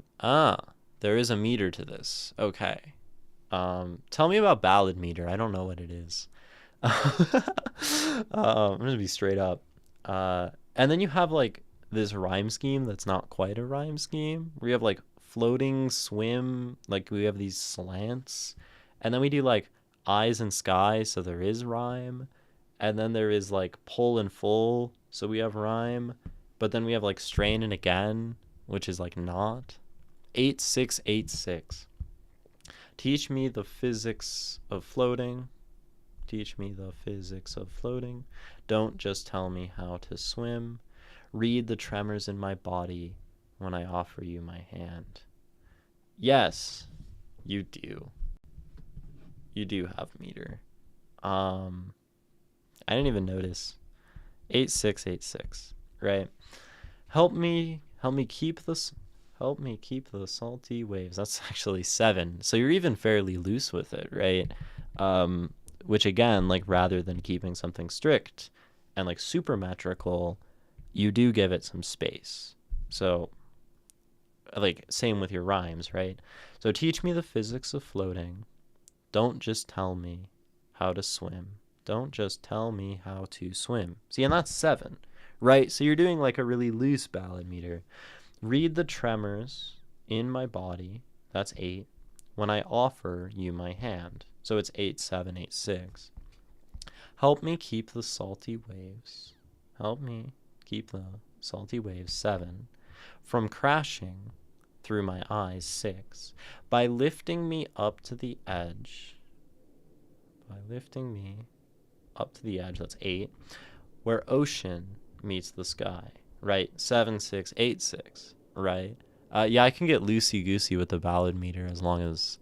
there is a meter to this. Okay. Tell me about ballad meter. I don't know what it is. I'm gonna be straight up. And then you have like this rhyme scheme that's not quite a rhyme scheme. We have like floating, swim, like we have these slants, and then we do like eyes and sky, so there is rhyme, and then there is like pull and full, so we have rhyme, but then we have like strain and again, which is like not. 8686. Teach me the physics of floating. Teach me the physics of floating. Don't just tell me how to swim. Read the tremors in my body when I offer you my hand. Yes, you do. You do have meter. I didn't even notice. 8686, right? Help me keep this. Help me keep the salty waves. That's actually 7. So you're even fairly loose with it, right? Which again, like rather than keeping something strict and like super metrical, you do give it some space. So like same with your rhymes, right? So teach me the physics of floating. Don't just tell me how to swim. Don't just tell me how to swim. See, and that's 7, right? So you're doing like a really loose ballad meter. Read the tremors in my body. That's 8. When I offer you my hand. So it's 8786. Help me keep the salty waves. Help me keep the salty waves, 7. From crashing through my eyes, 6. By lifting me up to the edge. By lifting me up to the edge, that's 8. Where ocean meets the sky, right? 7686, right? Yeah, I can get loosey-goosey with the ballad meter as long as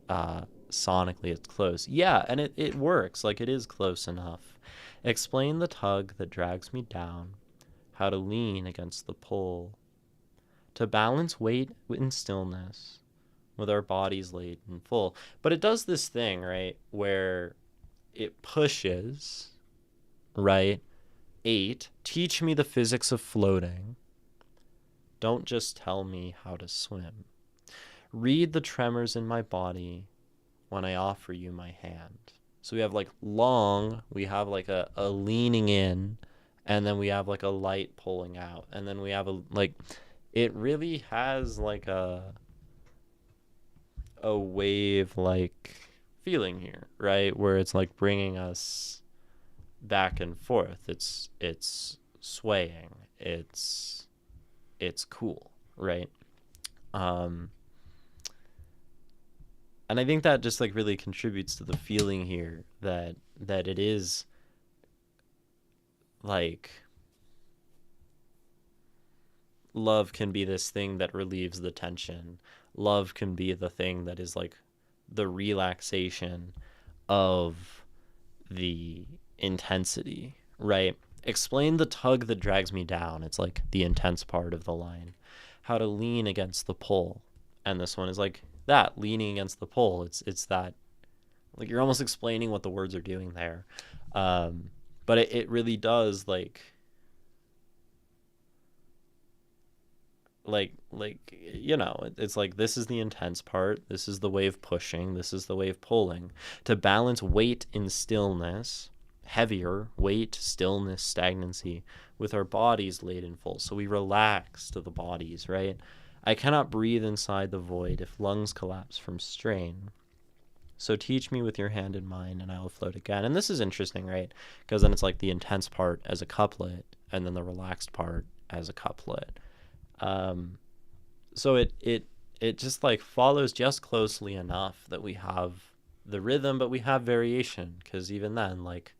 sonically it's close. Yeah, and it works. Like, it is close enough. Explain the tug that drags me down, how to lean against the pull, to balance weight in stillness with our bodies laden full. But it does this thing, right, where it pushes, right? 8, teach me the physics of floating. Don't just tell me how to swim. Read the tremors in my body when I offer you my hand. So we have like long, we have like a leaning in, and then we have like a light pulling out. And then we have a like it really has like a wave like feeling here, right? Where it's like bringing us back and forth. It's swaying. It's cool, right? Um and I think that just like really contributes to the feeling here that it is like love can be this thing that relieves the tension. Love can be the thing that is like the relaxation of the intensity, right? Explain the tug that drags me down. It's like the intense part of the line. How to lean against the pull. And this one is like that, leaning against the pull. It's that like you're almost explaining what the words are doing there. But it really does like it's like this is the intense part, this is the wave pushing, this is the wave pulling, to balance weight in stillness, heavier weight, stillness, stagnancy, with our bodies laid in full, so we relax to the bodies, right? I cannot breathe inside the void if lungs collapse from strain, so teach me with your hand in mine and I will float again. And this is interesting, right? Because then it's like the intense part as a couplet and then the relaxed part as a couplet. um so it just like follows just closely enough that we have the rhythm, but we have variation, because even then, like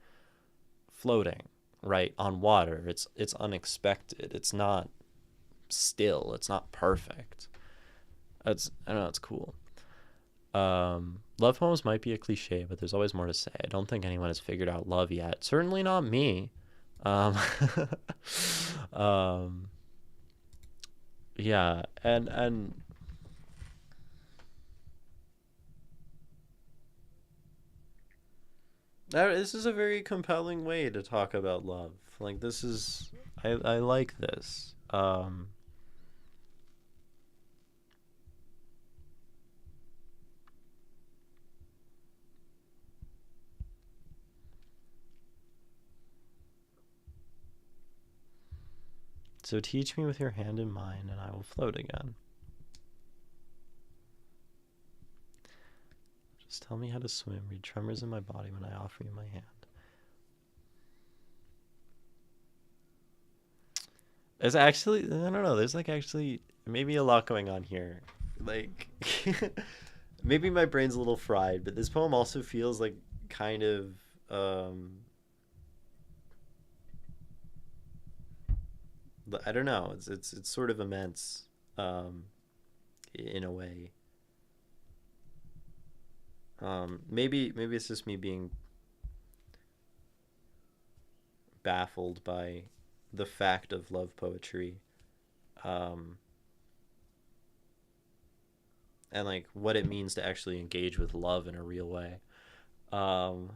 floating right on water, it's unexpected, it's not still, it's not perfect. It's, I don't know, it's cool. Love poems might be a cliche, but there's always more to say. I don't think anyone has figured out love yet, certainly not me. um um yeah, and this is a very compelling way to talk about love. Like this is, I like this. So teach me with your hand in mine and I will float again. Just tell me how to swim. Read tremors in my body when I offer you my hand. There's actually, I don't know, there's like actually maybe a lot going on here. Like, maybe my brain's a little fried, but this poem also feels like kind of, I don't know, it's sort of immense, um, in a way. Maybe it's just me being baffled by the fact of love poetry, um, and like what it means to actually engage with love in a real way. Um,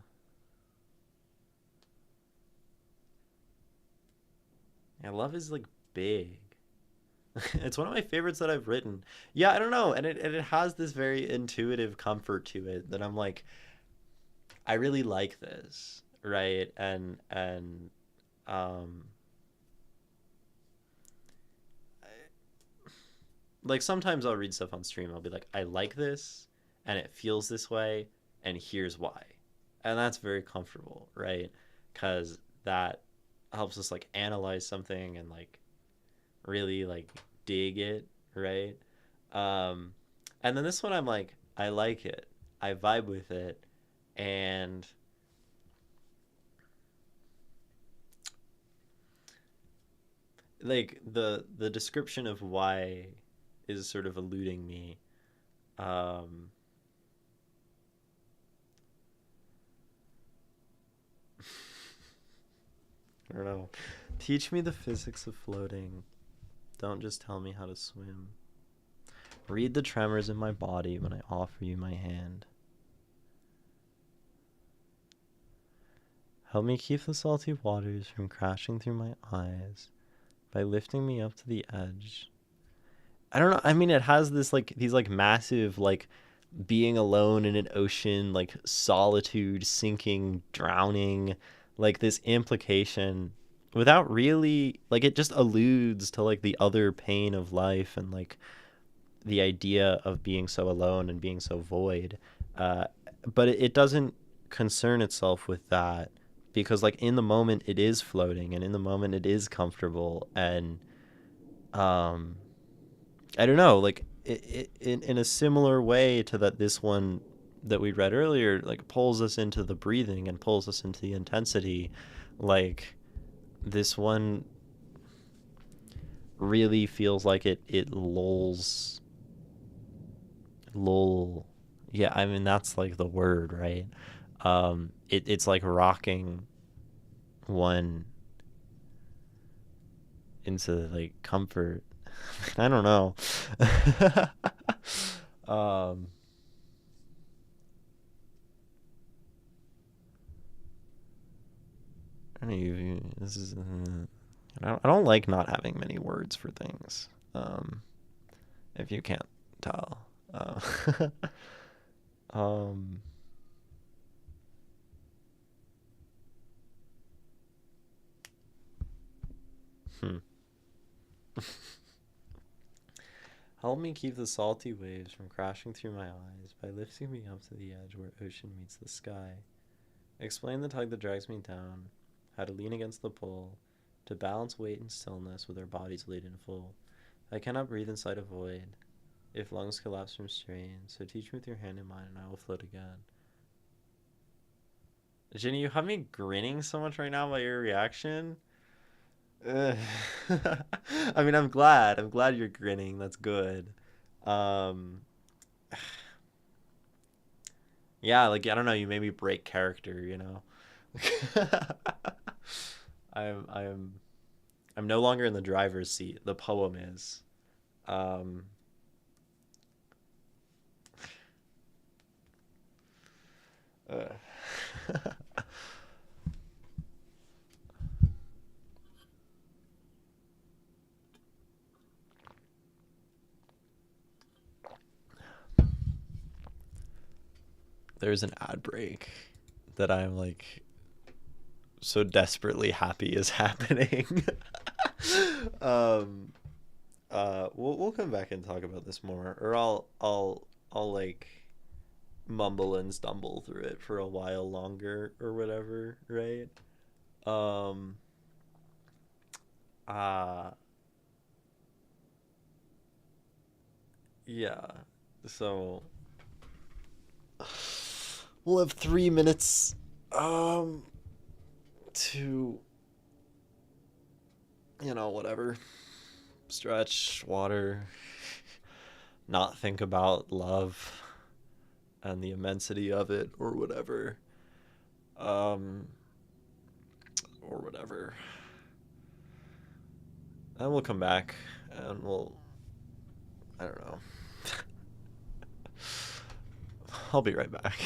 and love is like big. It's one of my favorites that I've written. Yeah, I don't know, and it has this very intuitive comfort to it that I'm like, I really like this, right? And um, like sometimes I'll read stuff on stream. I'll be like, I like this, and it feels this way, and here's why, and that's very comfortable, right? Because that helps us like analyze something and like really like dig it, right? Um, and then this one, I'm like, I like it, I vibe with it, and like the description of why is sort of eluding me. Um, I don't know. Teach me the physics of floating. Don't just tell me how to swim. Read the tremors in my body when I offer you my hand. Help me keep the salty waters from crashing through my eyes by lifting me up to the edge I don't know. I mean, it has this like these like massive like being alone in an ocean, like solitude, sinking, drowning, like this implication without really like it just alludes to like the other pain of life and like the idea of being so alone and being so void. Uh, but it doesn't concern itself with that because like in the moment it is floating and in the moment it is comfortable and um I don't know, like in a similar way to that this one that we read earlier, like pulls us into the breathing and pulls us into the intensity. Like this one really feels like it lull. Yeah, I mean that's like the word, right? It's like rocking one into like comfort. I don't know. um, I don't even, this is. I don't like not having many words for things. If you can't tell. Uh, um, hmm. Help me keep the salty waves from crashing through my eyes by lifting me up to the edge where ocean meets the sky. Explain the tug that drags me down, how to lean against the pull, to balance weight and stillness with our bodies laden full. I cannot breathe inside a void, if lungs collapse from strain, so teach me with your hand in mine and I will float again. Jenny, you have me grinning so much right now by your reaction. Ugh. I mean, I'm glad. I'm glad you're grinning. That's good. Um, yeah, like I don't know, you made me break character, you know. I'm I'm no longer in the driver's seat. The poem is. Um, uh. There's an ad break that I'm like so desperately happy is happening. um, we'll come back and talk about this more, or I'll like mumble and stumble through it for a while longer or whatever, right? Um, uh, yeah. So we'll have 3 minutes, um, to whatever, stretch, water, not think about love and the immensity of it or whatever. Um, or whatever. And we'll come back and I don't know. I'll be right back.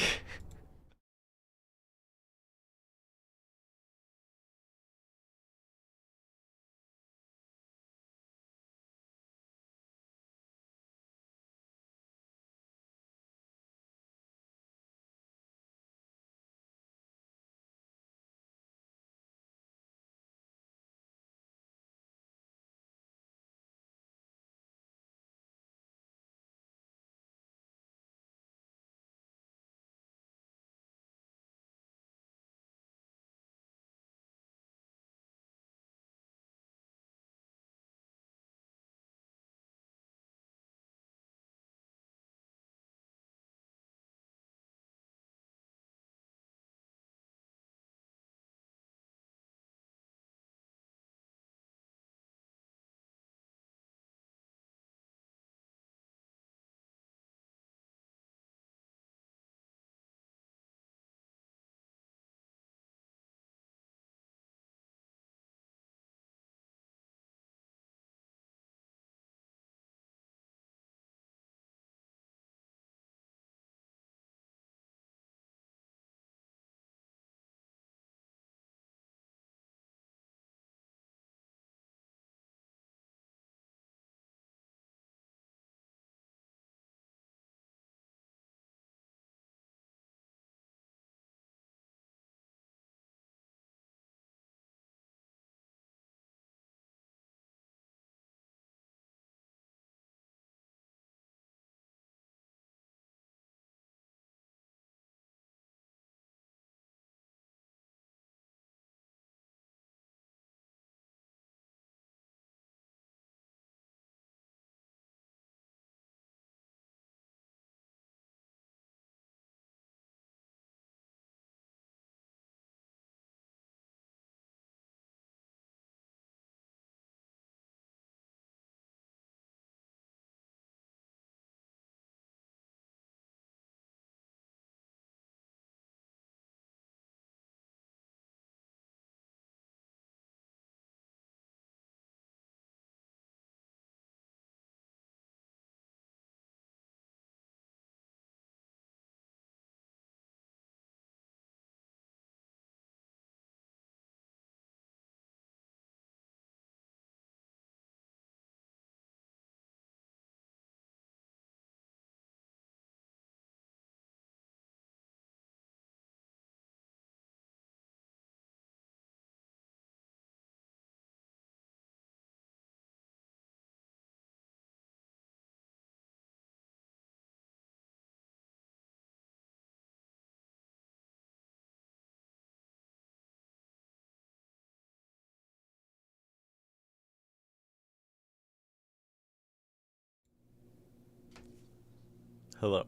Hello.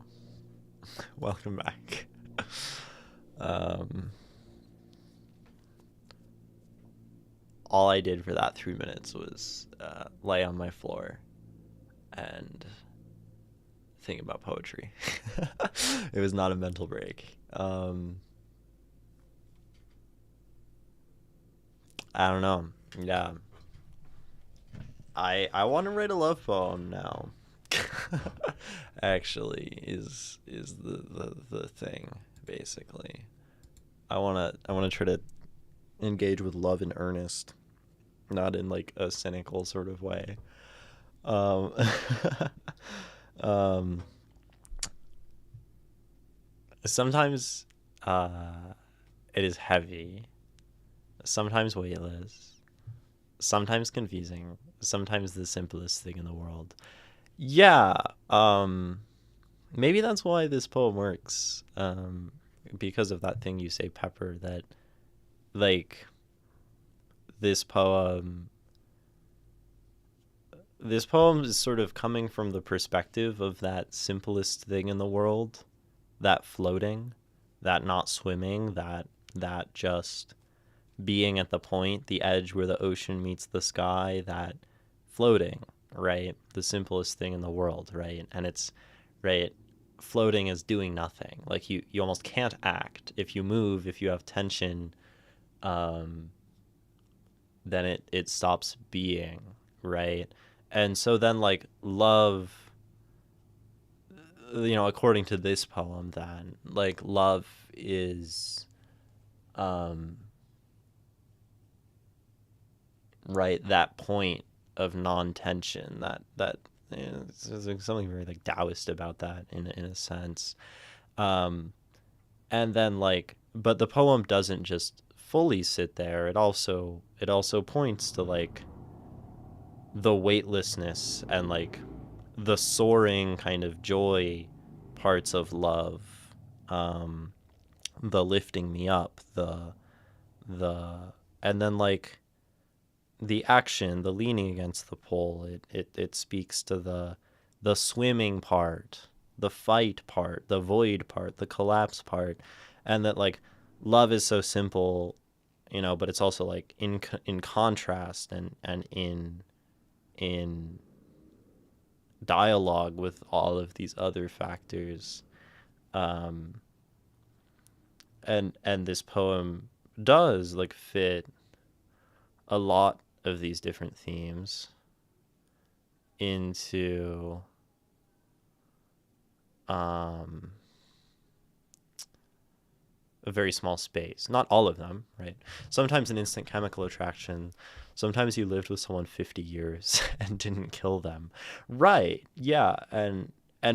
Welcome back. Um, all I did for that 3 minutes was lay on my floor and think about poetry. It was not a mental break. I don't know. Yeah, I want to write a love poem now. Actually, is the thing basically. I wanna try to engage with love in earnest, not in like a cynical sort of way. Um, um, sometimes it is heavy, sometimes weightless, sometimes confusing, sometimes the simplest thing in the world. Yeah, um, maybe that's why this poem works. Because of that thing you say, Pepper, that like this poem this poem is sort of coming from the perspective of that simplest thing in the world, that floating, that not swimming, that just being at the point, the edge where the ocean meets the sky, that floating, right? The simplest thing in the world, right? And it's right, floating is doing nothing. Like you almost can't act. If you move, if you have tension, um then it stops being, right? And so then like love, according to this poem, then like love is um right, that point of non-tension, that there's something very like Taoist about that in a sense. um and then like, but the poem doesn't just fully sit there, it also points to like the weightlessness and like the soaring kind of joy parts of love, um the lifting me up, the and then like the action, the leaning against the pole, it speaks to the swimming part, the fight part, the void part, the collapse part. And that like love is so simple, but it's also like in contrast and in dialogue with all of these other factors. um and this poem does like fit a lot of these different themes into um a very small space. Not all of them, right? Sometimes an instant chemical attraction. Sometimes you lived with someone 50 years and didn't kill them. Right. Yeah, and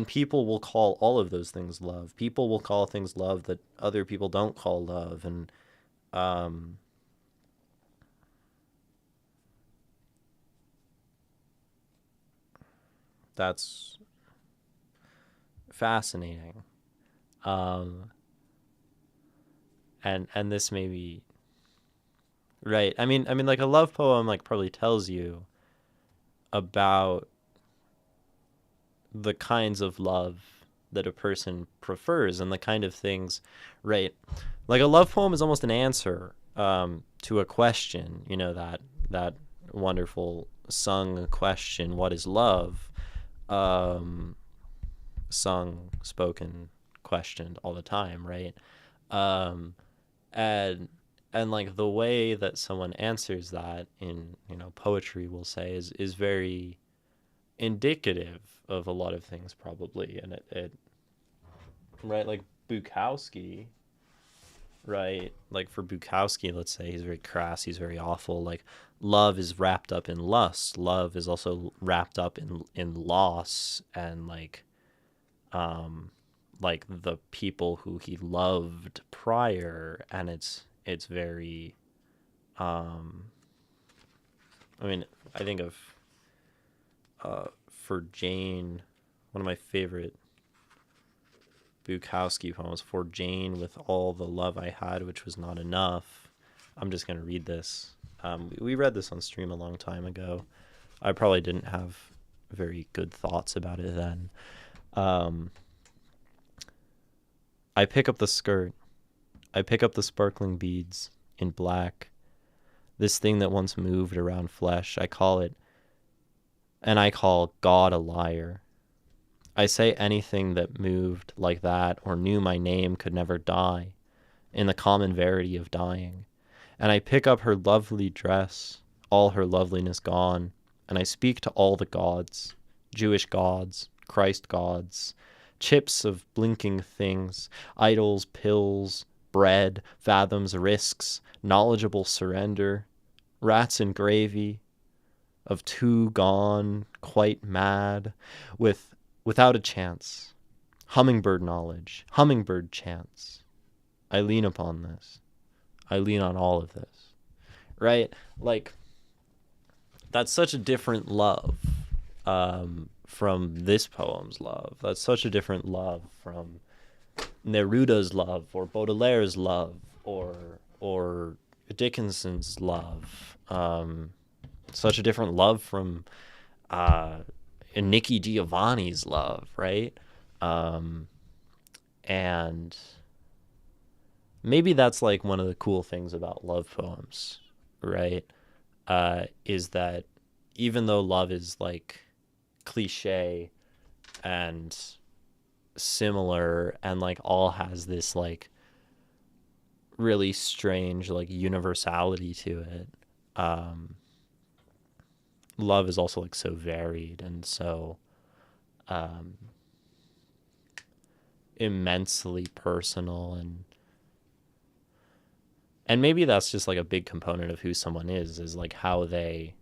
people will call all of those things love. People will call things love that other people don't call love, and um that's fascinating. Um and this may be right. I mean like a love poem like probably tells you about the kinds of love that a person prefers and the kind of things, right? Like a love poem is almost an answer to a question, that wonderful sung question, what is love? Um, Sung, spoken, questioned all the time, right? Um, and and like the way that someone answers that in poetry, we'll say, is very indicative of a lot of things probably. And it right, like Bukowski, right, like for Bukowski, let's say, he's very crass, he's very awful. Like love is wrapped up in lust, love is also wrapped up in loss, and um like the people who he loved prior. And it's very um I mean, I think of for Jane, one of my favorite Bukowski poems, for Jane with all the love I had, which was not enough. I'm just going to read this. We read this on stream a long time ago. I probably didn't have very good thoughts about it then. Um, I pick up the skirt. I pick up the sparkling beads in black. This thing that once moved around flesh. I call God a liar. I say anything that moved like that or knew my name could never die in the common verity of dying. And I pick up her lovely dress, all her loveliness gone, and I speak to all the gods, Jewish gods, Christ gods, chips of blinking things, idols, pills, bread, fathoms, risks, knowledgeable surrender, rats and gravy, of two gone, quite mad, without a chance, hummingbird knowledge, hummingbird chance. I lean upon this. I lean on all of this, right? Like, that's such a different love from this poem's love. That's such a different love from Neruda's love or Baudelaire's love or Dickinson's love. Such a different love from Nikki Giovanni's love, right? And maybe that's like one of the cool things about love poems, right? Is that even though love is like cliche and similar and like all has this like really strange like universality to it, love is also like so varied and so immensely personal, and maybe that's just like a big component of who someone is like how they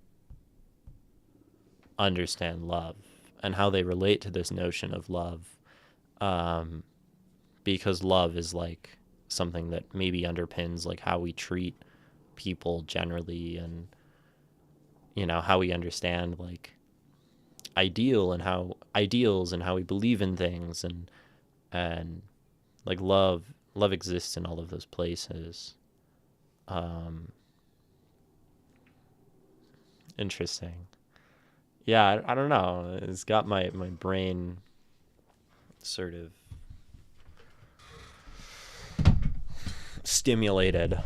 understand love and how they relate to this notion of love, because love is like something that maybe underpins like how we treat people generally, and you know how we understand like ideals and how we believe in things, and like love exists in all of those places. Interesting. Yeah, I don't know. It's got my brain sort of stimulated.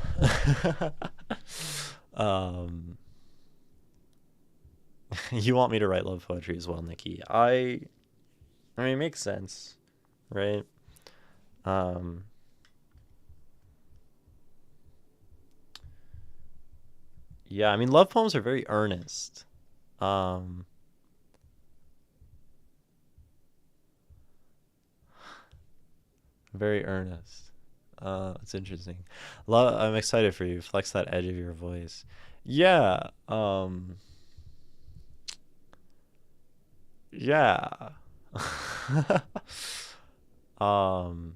You want me to write love poetry as well, Nikki? I mean, it makes sense, right? Yeah, I mean, love poems are very earnest. Um, Very earnest. It's interesting. I'm excited for you. Flex that edge of your voice. Yeah. Yeah. um,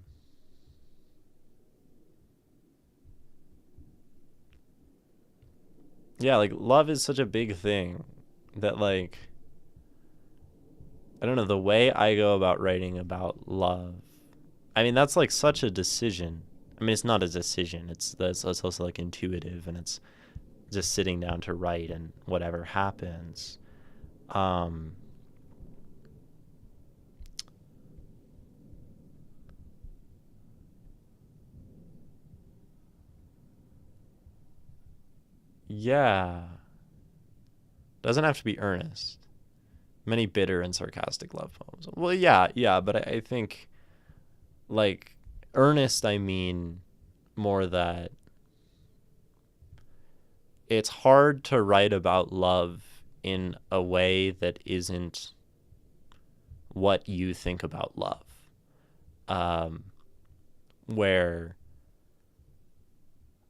yeah, like love is such a big thing that like I don't know the way I go about writing about love. I mean, that's like such a decision. I mean, it's not a decision. It's also like intuitive, and it's just sitting down to write, and whatever happens. Um, yeah, doesn't have to be earnest. Many bitter and sarcastic love poems. Well, yeah, but I think like earnest. I mean more that it's hard to write about love in a way that isn't what you think about love. Um, where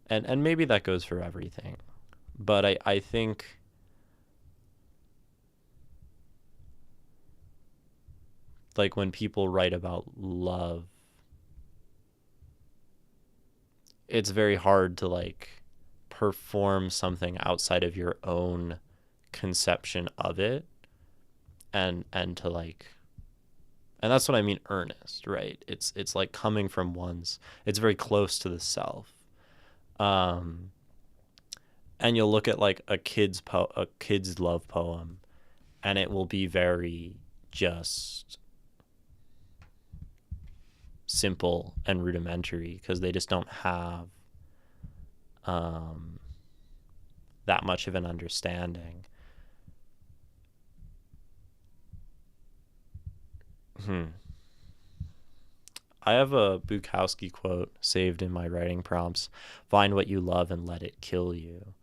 and maybe that goes for everything, but I think like when people write about love, it's very hard to like perform something outside of your own conception of it, and to like, and that's what I mean earnest, right? It's like coming from one's, it's very close to the self. um and you'll look at like a kid's love poem, and it will be very just simple and rudimentary because they just don't have um, that much of an understanding. Hmm. I have a Bukowski quote saved in my writing prompts: "Find what you love and let it kill you."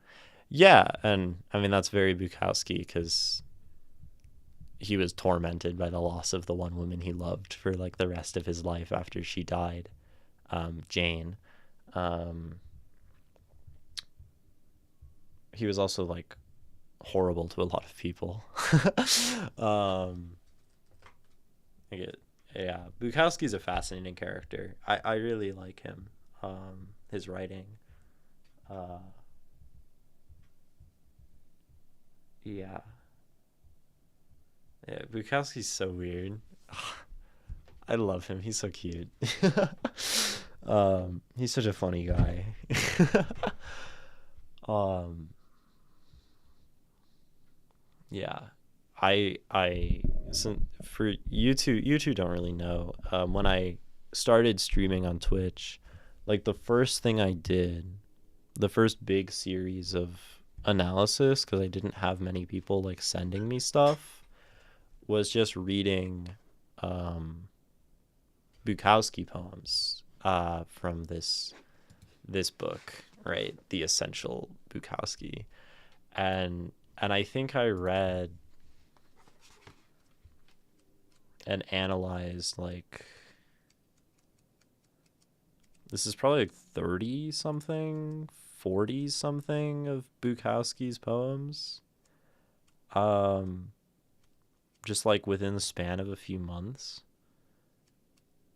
Yeah, and I mean that's very Bukowski because he was tormented by the loss of the one woman he loved for like the rest of his life after she died, Jane. Um, he was also like horrible to a lot of people. um, I get, yeah, Bukowski's a fascinating character. I really like him. His writing. Uh, yeah, yeah. Bukowski's so weird. I love him. He's so cute. He's such a funny guy. um, yeah, I so for you two don't really know. When I started streaming on Twitch, like the first thing I did, the first big series of analysis, because I didn't have many people like sending me stuff, was just reading um Bukowski poems from this book, right? The Essential Bukowski. And I think I read and analyzed like this is probably like 30 something, 40 something of Bukowski's poems. Um just like within the span of a few months.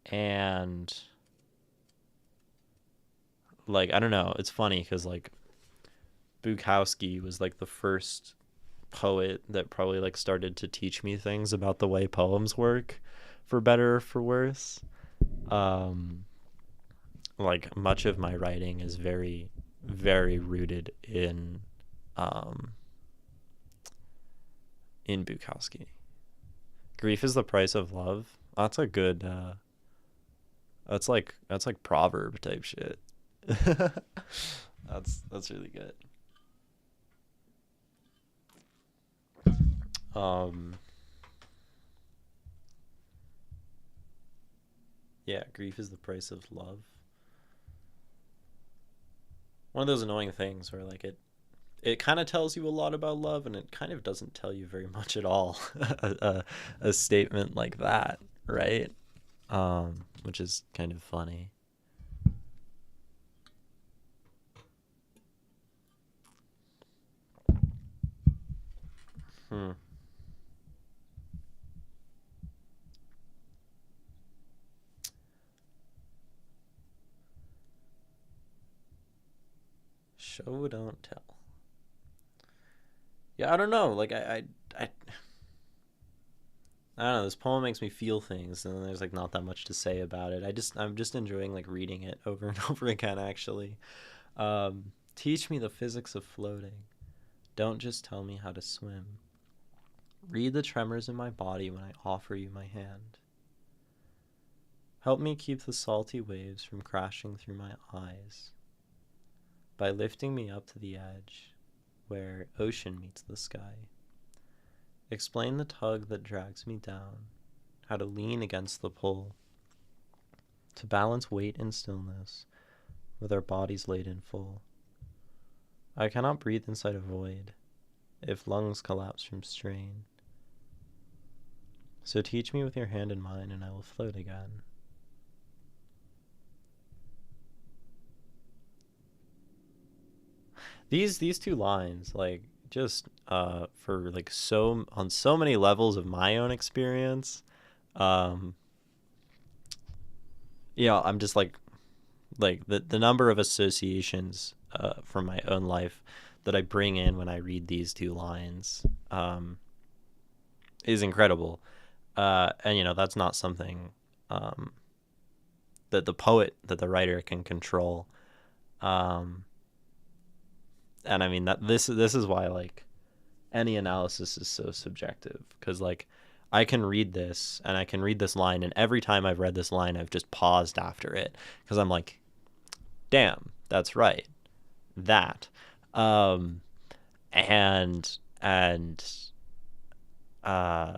And like I don't know, it's funny cuz like Bukowski was like the first poet that probably like started to teach me things about the way poems work, for better or for worse. Um, like much of my writing is very, very rooted um, in Bukowski. Grief is the price of love. That's a good. That's like proverb type shit. That's really good. Um, yeah, grief is the price of love. One of those annoying things where like it kind of tells you a lot about love and it kind of doesn't tell you very much at all. A statement like that, right? Which is kind of funny. Hmm. Show don't tell. Yeah, I don't know. Like I don't know. This poem makes me feel things, and there's like not that much to say about it. I'm just enjoying like reading it over and over again. Actually, teach me the physics of floating. Don't just tell me how to swim. Read the tremors in my body when I offer you my hand. Help me keep the salty waves from crashing through my eyes by lifting me up to the edge where ocean meets the sky. Explain the tug that drags me down, how to lean against the pull, to balance weight and stillness with our bodies laid in full. I cannot breathe inside a void if lungs collapse from strain. So teach me with your hand in mine and I will float again. These two lines, like just for like so on so many levels of my own experience, um I'm just like the number of associations from my own life that I bring in when I read these two lines is incredible. And that's not something um that the writer can control. Um and I mean that this is why like any analysis is so subjective because like I can read this and I can read this line, and every time I've read this line, I've just paused after it because I'm like, damn, that's right. That. Um, and uh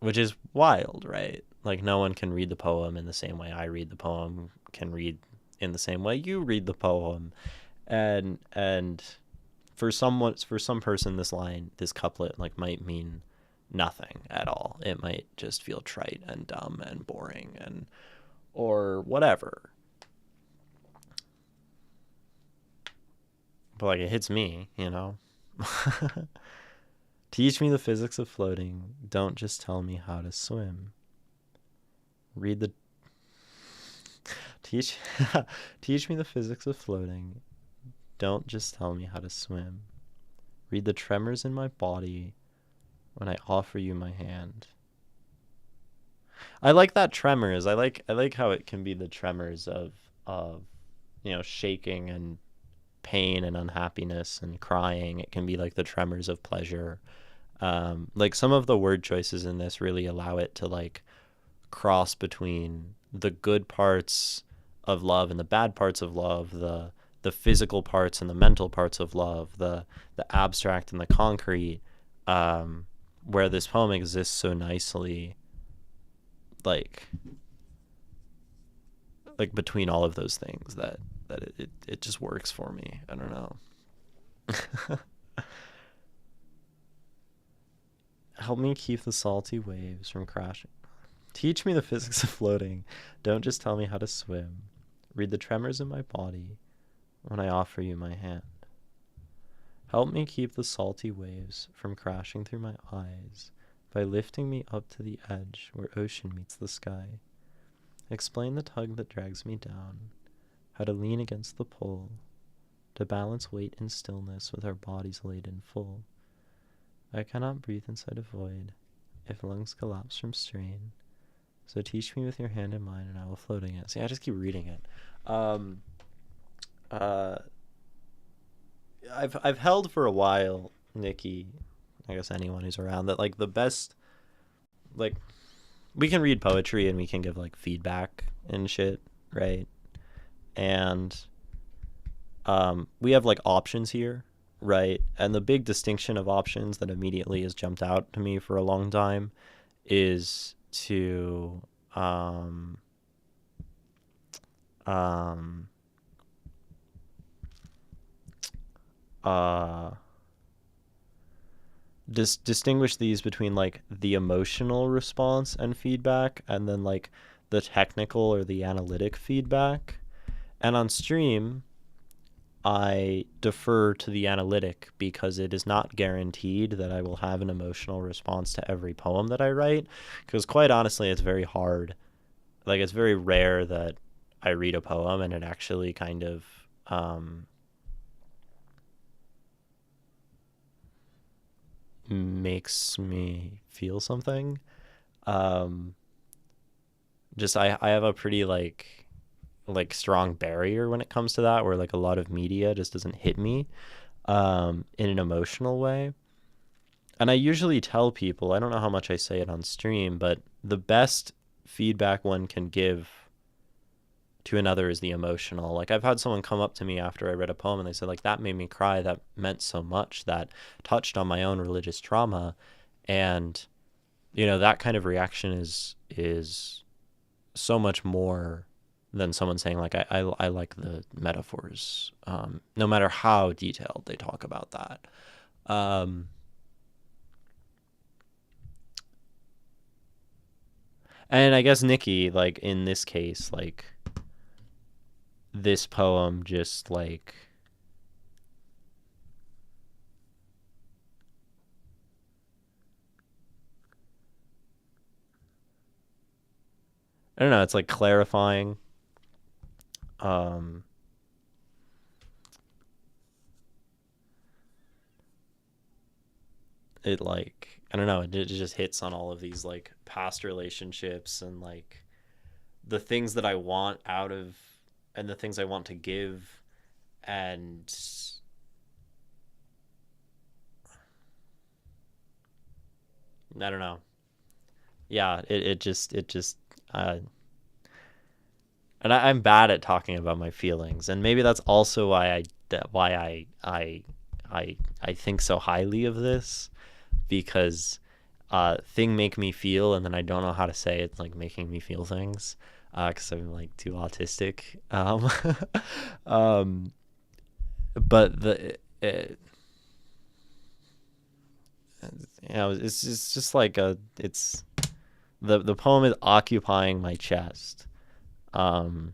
which is wild, right? Like no one can read the poem in the same way I read the poem, can read in the same way you read the poem. And for some person, this line, this couplet, like might mean nothing at all. It might just feel trite and dumb and boring and or whatever. But like it hits me, you know. Teach me the physics of floating. Don't just tell me how to swim. Read the teach teach me the physics of floating. Don't just tell me how to swim. Read the tremors in my body when I offer you my hand. I like that tremors. I like how it can be the tremors of shaking and pain and unhappiness and crying. It can be like the tremors of pleasure. Like some of the word choices in this really allow it to like cross between the good parts of love and the bad parts of love, the physical parts and the mental parts of love, the abstract and the concrete, where this poem exists so nicely, like between all of those things that it just works for me. I don't know. Help me keep the salty waves from crashing. Teach me the physics of floating. Don't just tell me how to swim. Read the tremors in my body when I offer you my hand. Help me keep the salty waves from crashing through my eyes by lifting me up to the edge where ocean meets the sky. Explain the tug that drags me down, how to lean against the pull, to balance weight in stillness with our bodies laden full. I cannot breathe inside a void if lungs collapse from strain. So teach me with your hand in mine and I will float in it. See, I just keep reading it. Uh, I've held for a while, Nikki, I guess anyone who's around, that like the best, like we can read poetry and we can give like feedback and shit, right? And we have like options here, right? And the big distinction of options that immediately has jumped out to me for a long time is to distinguish these between like the emotional response and feedback and then like the technical or the analytic feedback. And on stream, I defer to the analytic because it is not guaranteed that I will have an emotional response to every poem that I write. Because quite honestly, it's very hard. Like, it's very rare that I read a poem and it actually kind of makes me feel something. Just I have a pretty like strong barrier when it comes to that, where like a lot of media just doesn't hit me in an emotional way. And I usually tell people, I don't know how much I say it on stream, but the best feedback one can give to another is the emotional. Like I've had someone come up to me after I read a poem and they said like that made me cry, that meant so much, that touched on my own religious trauma. And that kind of reaction is so much more than someone saying like I like the metaphors, no matter how detailed they talk about that. And I guess Nikki, like in this case, like this poem just like I don't know, it's like clarifying. It like I don't know, it just hits on all of these like past relationships and like the things that I want out of and the things I want to give. And I don't know. Yeah, it just uh and I'm bad at talking about my feelings, and maybe that's also why I think so highly of this, because thing make me feel, and then I don't know how to say it's like making me feel things, because I'm like too autistic. Um, but it's just like it's the poem is occupying my chest. Um,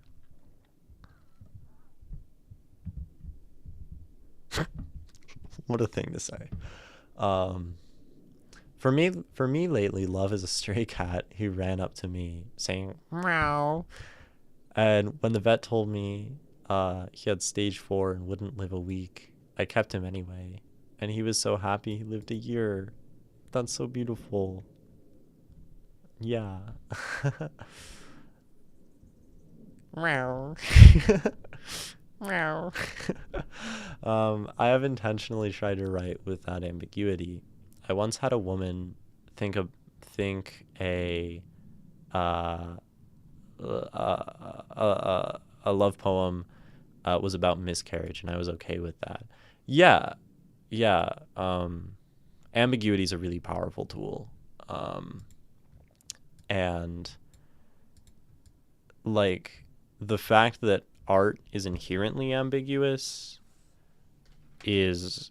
what a thing to say. Um, for me lately, love is a stray cat who ran up to me saying meow. And when the vet told me he had stage 4 and wouldn't live a week, I kept him anyway. And he was so happy he lived a year. That's so beautiful. Yeah. Meow. Meow. I have intentionally tried to write with that ambiguity. I once had a woman think a think uh, a love poem was about miscarriage, and I was okay with that. Yeah, yeah. Ambiguity is a really powerful tool, um, and like the fact that art is inherently ambiguous is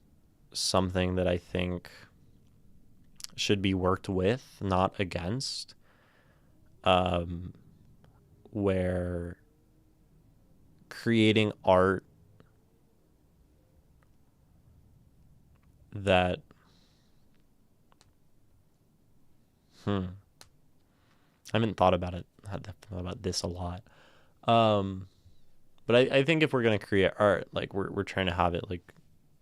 something that I think should be worked with, not against. Um, where creating art that I haven't thought about it had thought about this a lot. Um, but I think if we're gonna create art, like we're trying to have it like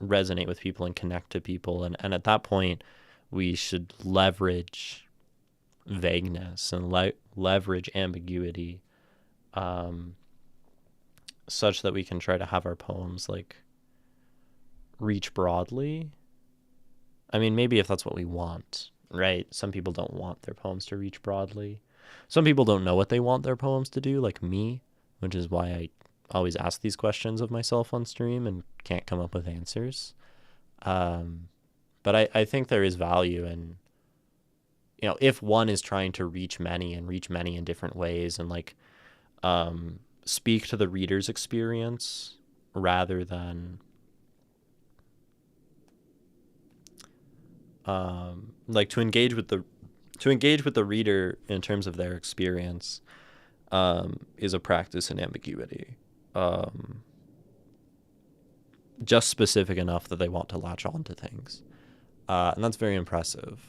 resonate with people and connect to people, and at that point we should leverage vagueness and leverage ambiguity, um, such that we can try to have our poems like reach broadly. I mean, maybe if that's what we want, right? Some people don't want their poems to reach broadly. Some people don't know what they want their poems to do, like me, which is why I always ask these questions of myself on stream and can't come up with answers. Um, but I think there is value in, if one is trying to reach many and reach many in different ways, and like speak to the reader's experience rather than like to engage with the reader in terms of their experience, is a practice in ambiguity. Um, just specific enough that they want to latch on to things. And that's very impressive.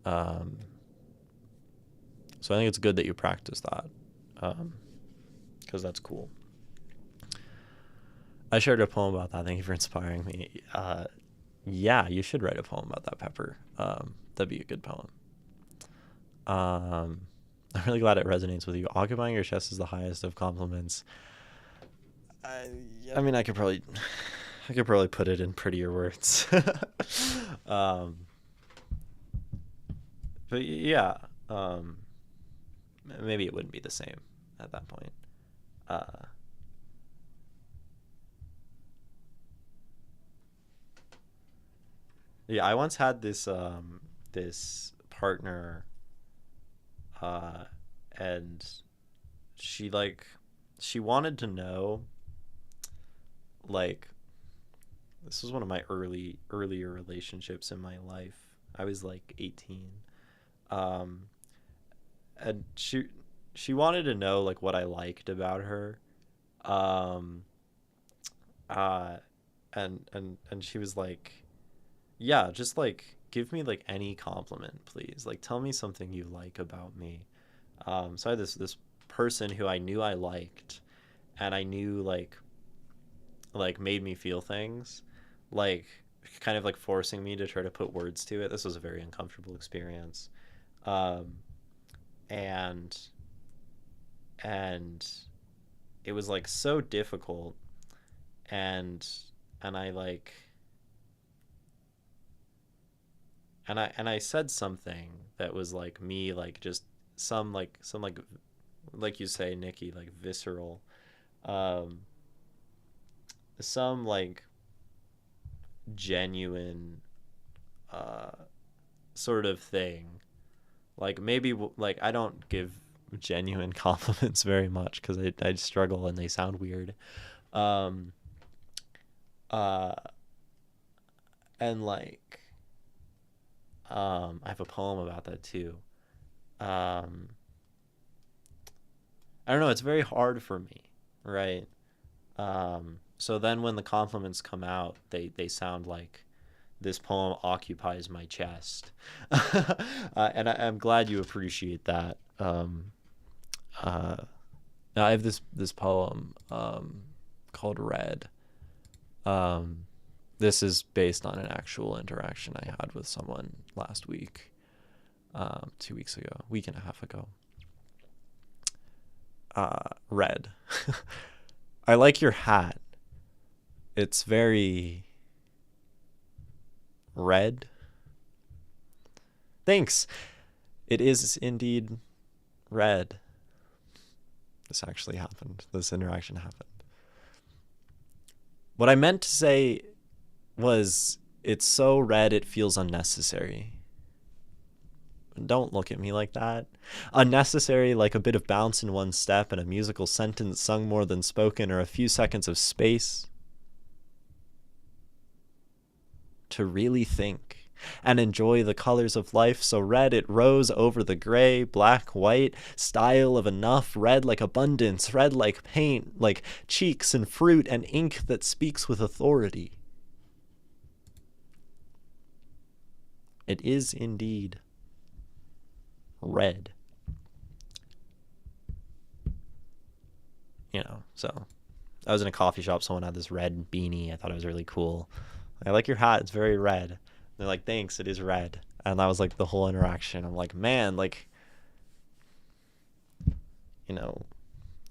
Um, so I think it's good that you practice that, because that's cool. I shared a poem about that. Thank you for inspiring me. Yeah, you should write a poem about that, Pepper. That'd be a good poem. Um, I'm really glad it resonates with you. Occupying your chest is the highest of compliments. I, I mean, I could probably put it in prettier words. um, but yeah, um, maybe it wouldn't be the same at that point. Uh, yeah, I once had this partner, uh, and she like she wanted to know, like, this was one of my earlier relationships in my life. I was like 18. Um, and she wanted to know like what I liked about her. Um, uh, and she was like, yeah, just like give me like any compliment, please. Like tell me something you like about me. So I had this person who I knew I liked, and I knew like made me feel things, like kind of like forcing me to try to put words to it. This was a very uncomfortable experience. Um, and and it was like so difficult, and and I like and I said something that was like me, like just some like you say, Nikki, like visceral, um some like genuine uh sort of thing. Like maybe like I don't give genuine compliments very much because I struggle and they sound weird. Um uh and like I have a poem about that too. Um I don't know, it's very hard for me, right? So then when the compliments come out, they sound like this poem occupies my chest. And I'm glad you appreciate that. Uh, I have this poem called Red. Um, this is based on an actual interaction I had with someone last week, 2 weeks ago, week and a half ago. Red. I like your hat. It's very red. Thanks. It is indeed red. This actually happened. This interaction happened. What I meant to say was it's so red it feels unnecessary. Don't look at me like that. Unnecessary, like a bit of bounce in one step and a musical sentence sung more than spoken, or a few seconds of space to really think and enjoy the colors of life. So red it rose over the gray, black, white, style of enough, red like abundance, red like paint, like cheeks and fruit and ink that speaks with authority. It is indeed red. So I was in a coffee shop, someone had this red beanie. I thought it was really cool. I like your hat, it's very red. And they're like, thanks, it is red. And that was like the whole interaction. I'm like, man, like,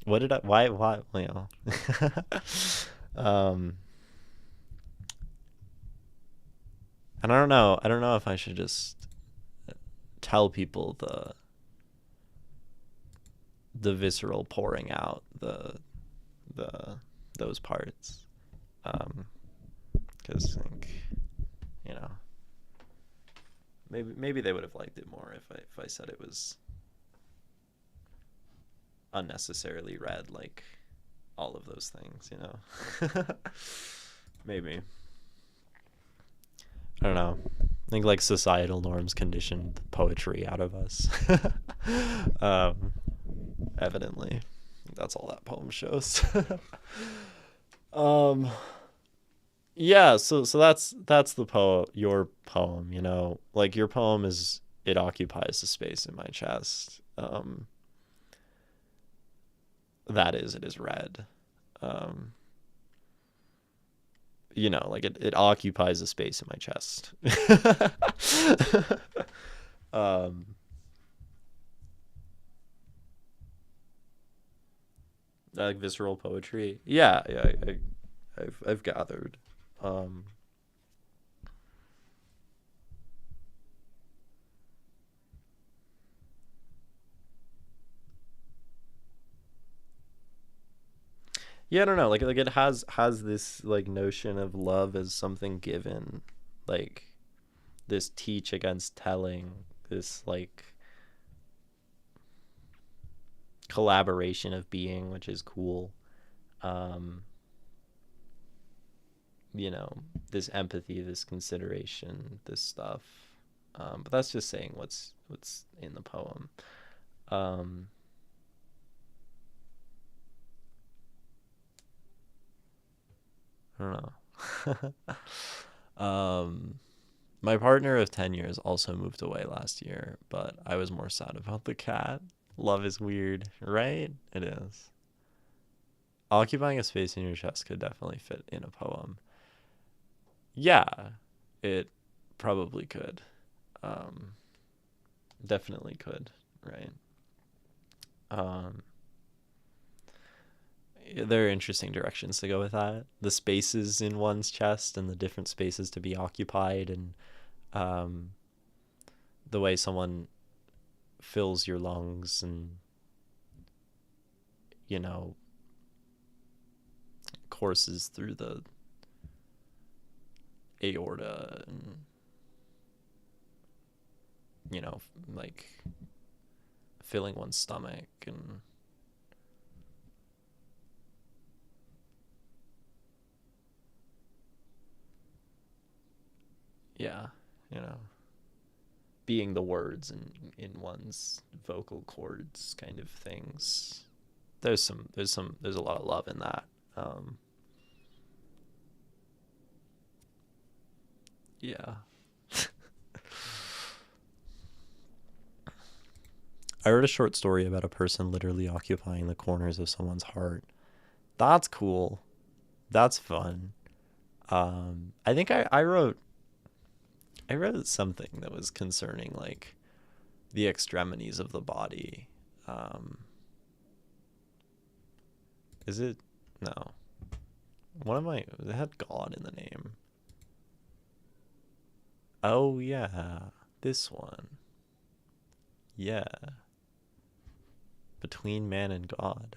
what did why, um, and I don't know if I should just tell people the visceral pouring out the those parts, because like, maybe they would have liked it more if I said it was unnecessarily red, like all of those things, Maybe. I don't know. I think like societal norms conditioned poetry out of us. um, Evidently, that's all that poem shows. um, yeah. So that's the poem. Your poem, like your poem is it occupies the space in my chest. That is, it is red. Um, like it occupies a space in my chest. um, like visceral poetry. Yeah, yeah, I've gathered. Um, yeah, I don't know. Like it has this like notion of love as something given, like this teach against telling, this like collaboration of being, which is cool. Um, this empathy, this consideration, this stuff. But that's just saying what's in the poem. Um, I don't know. My partner of 10 years also moved away last year, but I was more sad about the cat. Love is weird, right? It is. Occupying a space in your chest could definitely fit in a poem. Yeah, it probably could. Um, Definitely could, right? Um, there are interesting directions to go with that. The spaces in one's chest and the different spaces to be occupied, and um, the way someone fills your lungs and, you know, courses through the aorta and, you know, like filling one's stomach and yeah, you know, being the words in one's vocal cords kind of things. There's a lot of love in that. Um, yeah. I read a short story about a person literally occupying the corners of someone's heart. That's cool. That's fun. I think I wrote something that was concerning like the extremities of the body. Um, is it no? One of my it had God in the name. Oh yeah, this one. Yeah, between man and God.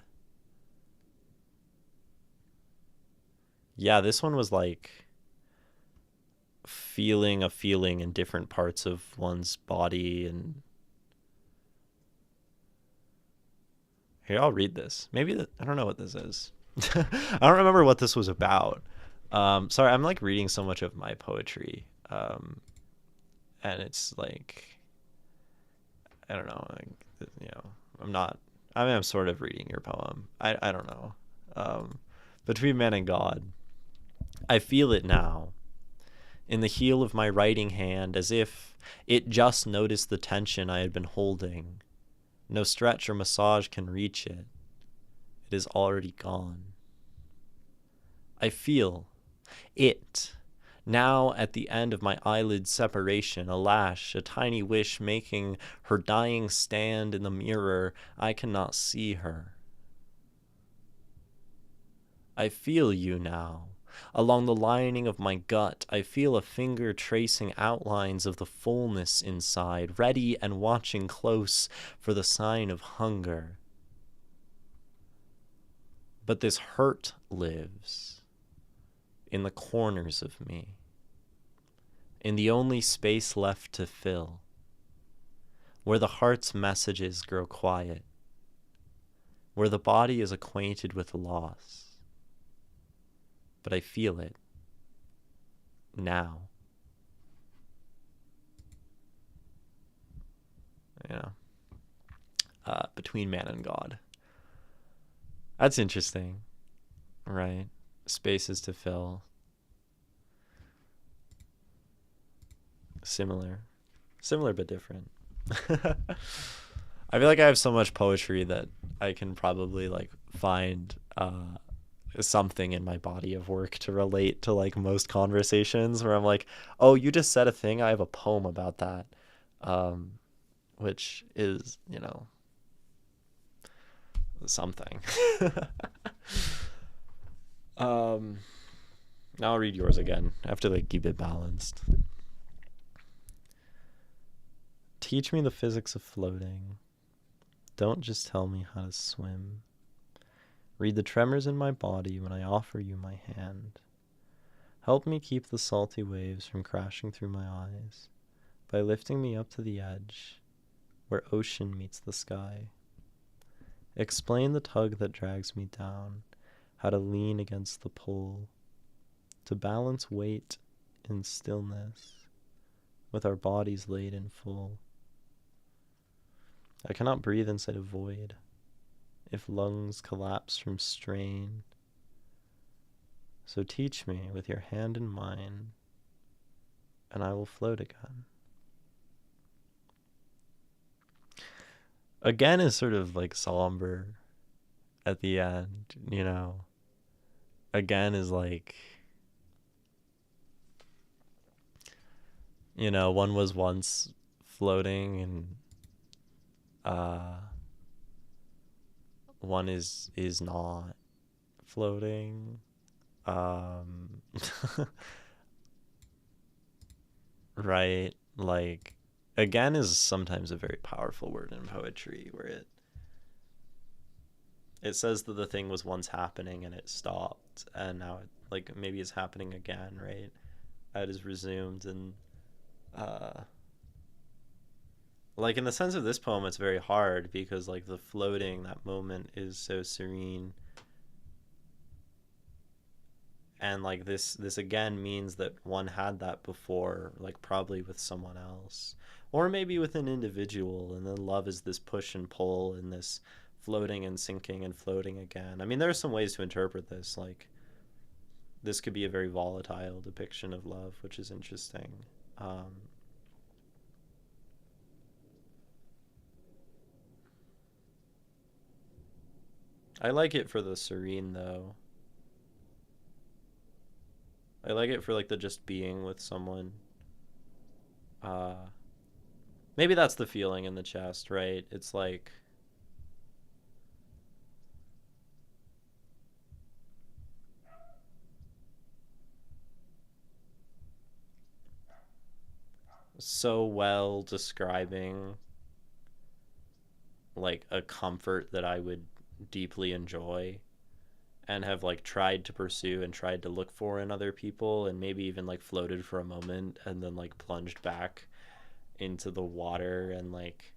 Yeah, this one was like feeling a feeling in different parts of one's body and here I'll read this. I don't know what this is. I don't remember what this was about. Sorry, I'm like reading so much of my poetry. And it's like I don't know, like, you know, I'm not I mean I'm sort of reading your poem. I don't know. Um Between man and God. I feel it now in the heel of my writing hand as if it just noticed the tension I had been holding. No stretch or massage can reach it. It is already gone. I feel it now at the end of my eyelid separation, a lash, a tiny wish making her dying stand in the mirror. I cannot see her. I feel you now. Along the lining of my gut, I feel a finger tracing outlines of the fullness inside, ready and watching close for the sign of hunger. But this hurt lives in the corners of me, in the only space left to fill, where the heart's messages grow quiet, where the body is acquainted with loss. But I feel it now. Yeah. Between man and God. That's interesting, right? Spaces to fill. Similar but different. I feel like I have so much poetry that I can probably like find something in my body of work to relate to like most conversations where I'm like, oh, you just said a thing, I have a poem about that. Um, which is, you know, something. um Now I'll read yours again. I have to like keep it balanced. Teach me the physics of floating. Don't just tell me how to swim. Read the tremors in my body when I offer you my hand. Help me keep the salty waves from crashing through my eyes by lifting me up to the edge where ocean meets the sky. Explain the tug that drags me down, how to lean against the pull, to balance weight in stillness with our bodies laid in full. I cannot breathe inside a void if lungs collapse from strain. So teach me with your hand in mine, and I will float again. Again is sort of like somber at the end, you know. Again is like, you know, one was once floating and one is not floating. Right, like again is sometimes a very powerful word in poetry, where it says that the thing was once happening and it stopped, and now it like maybe is happening again, right? It is resumed, and uh like in the sense of this poem, it's very hard because like the floating, that moment is so serene, and like this again means that one had that before, like probably with someone else, or maybe with an individual, and then love is this push and pull and this floating and sinking and floating again. I mean, there are some ways to interpret this, like this could be a very volatile depiction of love, which is interesting. um I like it for the serene though. I like it for like the just being with someone. uh Maybe that's the feeling in the chest, right? It's like so well describing like a comfort that I would deeply enjoy and have like tried to pursue and tried to look for in other people, and maybe even like floated for a moment and then like plunged back into the water, and like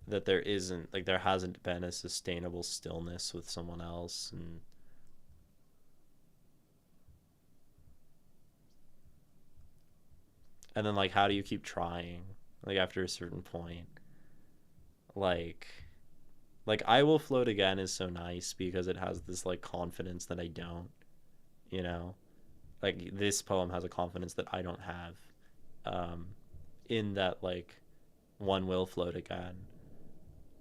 that there isn't, like there hasn't been a sustainable stillness with someone else. And then like how do you keep trying, like after a certain point? like like I will float again is so nice because it has this like confidence that I don't, you know, like this poem has a confidence that I don't have, um in that like one will float again.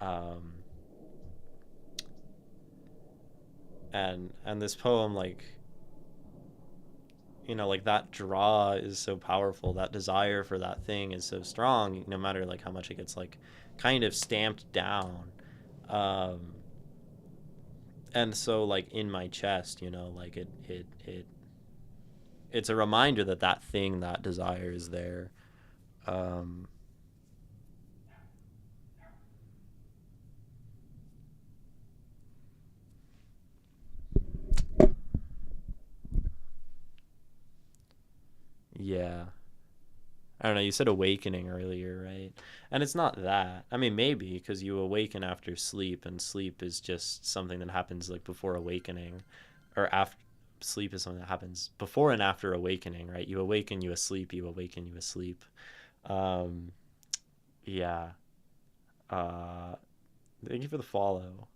um and this poem, like, you know, like that draw is so powerful, that desire for that thing is so strong, no matter like how much it gets like kind of stamped down. um and so like in my chest, you know, like it's a reminder that that thing, that desire is there. um yeah, I don't know, you said awakening earlier, right? And it's not that. I mean, maybe because you awaken after sleep, and sleep is just something that happens like before awakening, or after. Sleep is something that happens before and after awakening, right? You awaken, you asleep, you awaken, you asleep. Um, yeah. Uh, Thank you for the follow.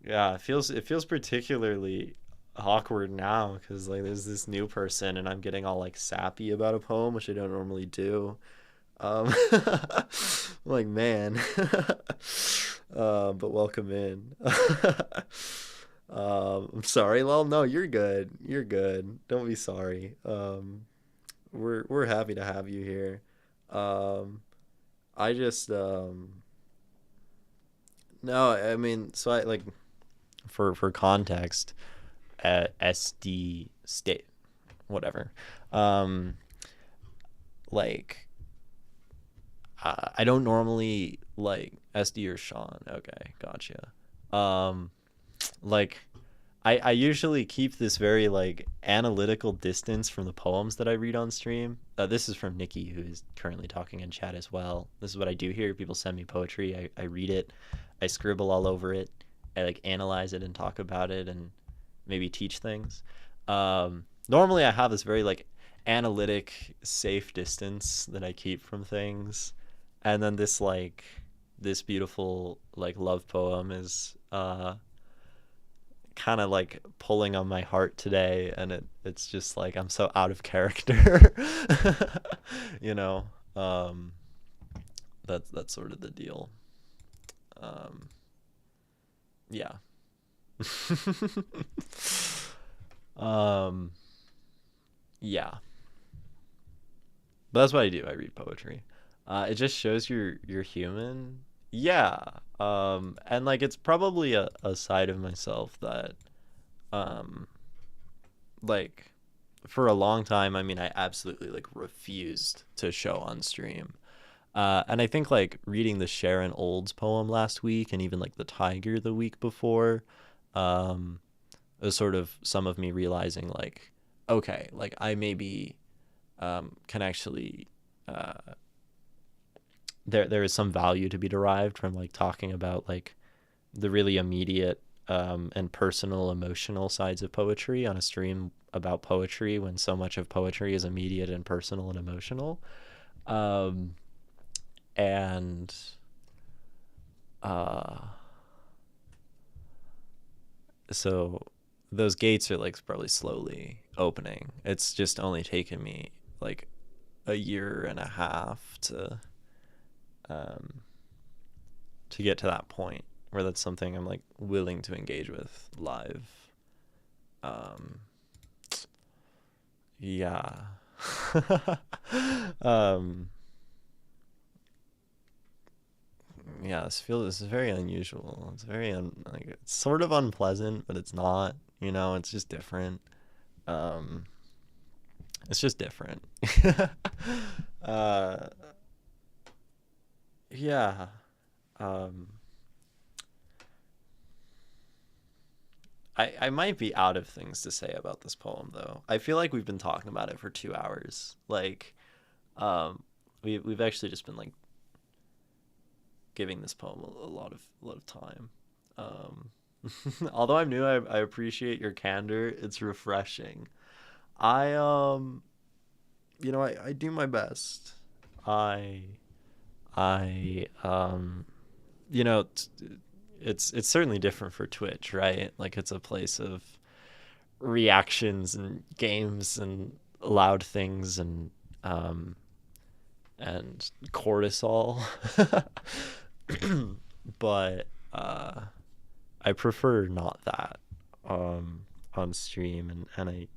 Yeah, it feels particularly awkward now because like there's this new person and I'm getting all like sappy about a poem, which I don't normally do. I'm like, man. But welcome in. I'm sorry, Lol. No, you're good. You're good. Don't be sorry. We're happy to have you here. Um, I just no, I mean, so I like for context, SD state, whatever. Um, like I don't normally like SD or Sean. Okay, gotcha. Um, like I usually keep this very like analytical distance from the poems that I read on stream. This is from Nikki, who is currently talking in chat as well. This is what I do here. People send me poetry. I read it. I scribble all over it. I like analyze it and talk about it and maybe teach things. Normally I have this very like analytic, safe distance that I keep from things, and then this beautiful like love poem is kind of like pulling on my heart today, and it's just like I'm so out of character. you know. That's sort of the deal. um yeah. um yeah, but that's what I do. I read poetry. It just shows you're human. Yeah. And like it's probably a side of myself that um like for a long time, I mean, I absolutely like refused to show on stream. And I think like reading the Sharon Olds poem last week and even like the Tiger the week before, um, it was sort of some of me realizing like, okay, like I maybe can actually there is some value to be derived from like talking about like the really immediate and personal emotional sides of poetry on a stream about poetry when so much of poetry is immediate and personal and emotional. Um, and uh, so those gates are like probably slowly opening. It's just only taken me like a year and a half um, to get to that point where that's something I'm like willing to engage with live. Um, yeah. um, yeah, this is very unusual. It's very like it's sort of unpleasant, but it's not. You know, it's just different. Um, it's just different. uh, yeah. Um, I might be out of things to say about this poem though. I feel like we've been talking about it for 2 hours. Like, um, we've actually just been like giving this poem a lot of time. Um, although I'm new, I appreciate your candor. It's refreshing. I I do my best. I I you know, it's certainly different for Twitch, right? Like it's a place of reactions and games and loud things um and cortisol. But I prefer not that on stream and I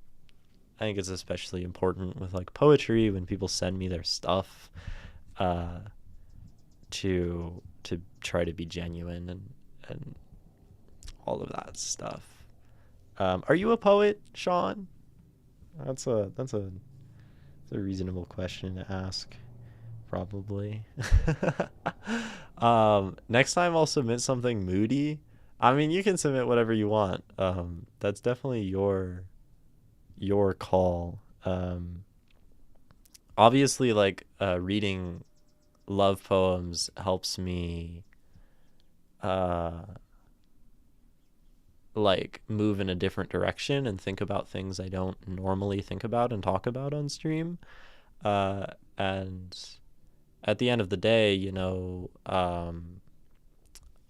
think it's especially important with like poetry when people send me their stuff uh to try to be genuine and all of that stuff. Are you a poet, Sean? That's a reasonable question to ask, probably. Next time I'll submit something moody. I mean, you can submit whatever you want. That's definitely your call. Obviously, like reading love poems helps me uh like move in a different direction and think about things I don't normally think about and talk about on stream. Uh, and at the end of the day,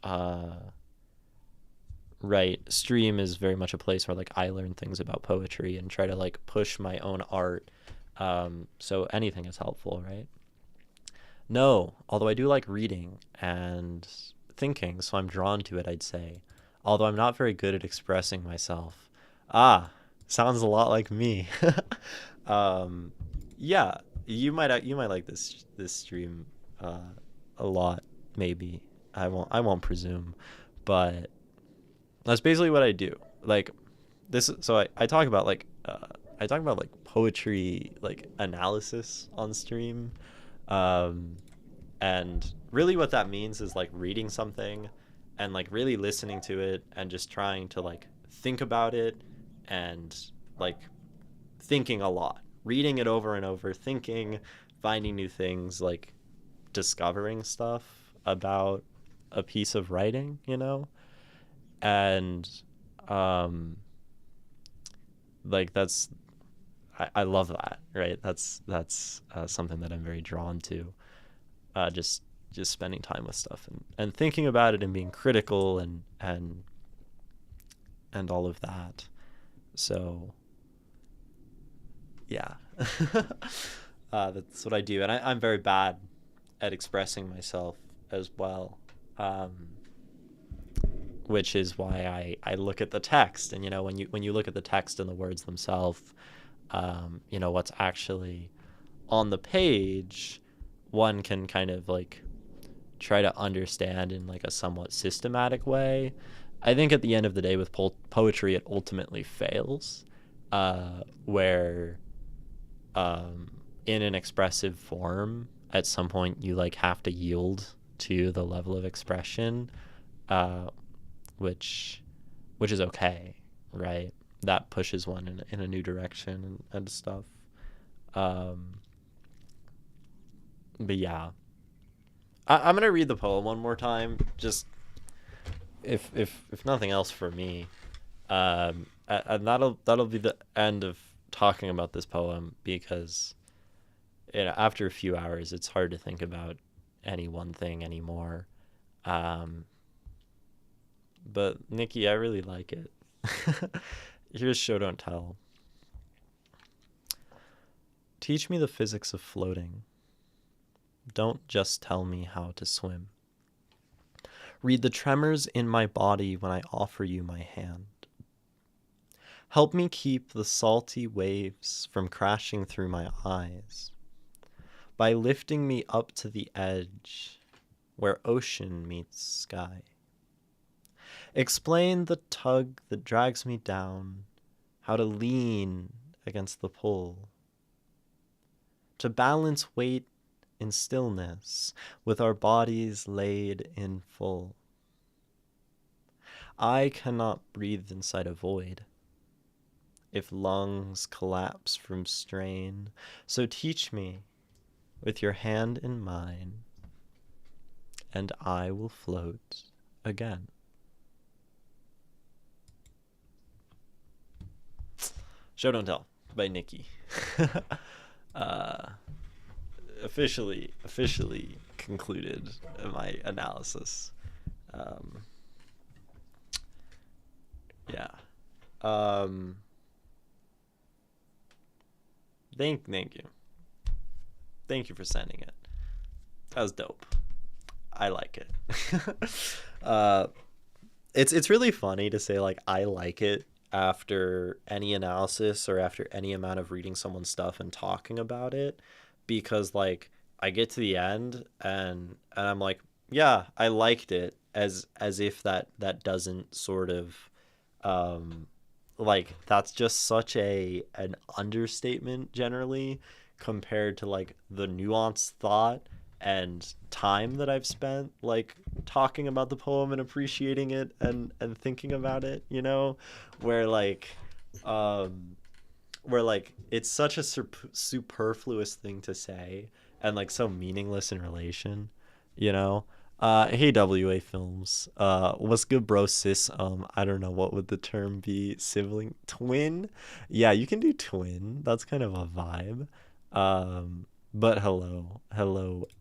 uh, right, stream is very much a place where like I learn things about poetry and try to like push my own art. So anything is helpful, right? No, although I do like reading and thinking, so I'm drawn to it, I'd say. Although I'm not very good at expressing myself. Ah, sounds a lot like me. um, yeah, you might like this stream uh, a lot, maybe. I won't presume, but that's basically what I do. Like this, so I talk about like I talk about like poetry like analysis on stream. Um, and really what that means is like reading something and like really listening to it and just trying to like think about it and like thinking a lot, reading it over and over, thinking, finding new things, like discovering stuff about a piece of writing, and um like I love that, right? That's something that I'm very drawn to. Just spending time with stuff and thinking about it and being critical and all of that. So yeah, that's what I do, and I'm very bad at expressing myself as well, um, which is why I look at the text, and when you look at the text and the words themselves, what's actually on the page, one can kind of like try to understand in like a somewhat systematic way. I think at the end of the day with poetry, it ultimately fails. where in an expressive form, at some point you like have to yield to the level of expression, uh, which is okay, right? That pushes one in a new direction and stuff. Um, but yeah, I'm gonna read the poem one more time, just if nothing else for me. And that'll be the end of talking about this poem, because after a few hours, it's hard to think about any one thing anymore. Um, but Nikki, I really like it. Here's Show Don't Tell. Teach me the physics of floating. Don't just tell me how to swim. Read the tremors in my body when I offer you my hand. Help me keep the salty waves from crashing through my eyes by lifting me up to the edge where ocean meets sky. Explain the tug that drags me down, how to lean against the pull, to balance weight in stillness with our bodies laid in full. I cannot breathe inside a void if lungs collapse from strain, so teach me with your hand in mine, and I will float again. Show Don't Tell by Nikki. Officially concluded my analysis. Yeah. Thank you. Thank you for sending it. That was dope. I like it. It's really funny to say like I like it after any analysis or after any amount of reading someone's stuff and talking about it, because like I get to the end and I'm like, yeah, I liked it, as if that doesn't sort of like that's just such an understatement generally compared to like the nuanced thought and time that I've spent like talking about the poem and appreciating it and thinking about it, where like it's such a superfluous thing to say and like so meaningless in relation, you know. Hey WA Films. What's good, bro? Sis. I don't know what would the term be. Sibling, twin. Yeah, you can do twin. That's kind of a vibe. But hello,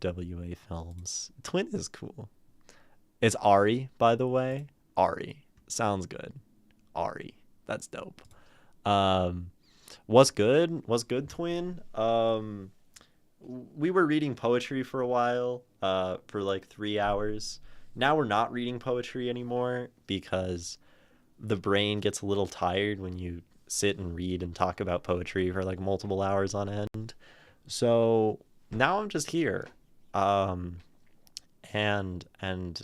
WA Films. Twin is cool. It's Ari, by the way. Ari sounds good. Ari, that's dope. Um, what's good? What's good, twin? We were reading poetry for a while, for like 3 hours. Now we're not reading poetry anymore because the brain gets a little tired when you sit and read and talk about poetry for like multiple hours on end. So now I'm just here, um, and I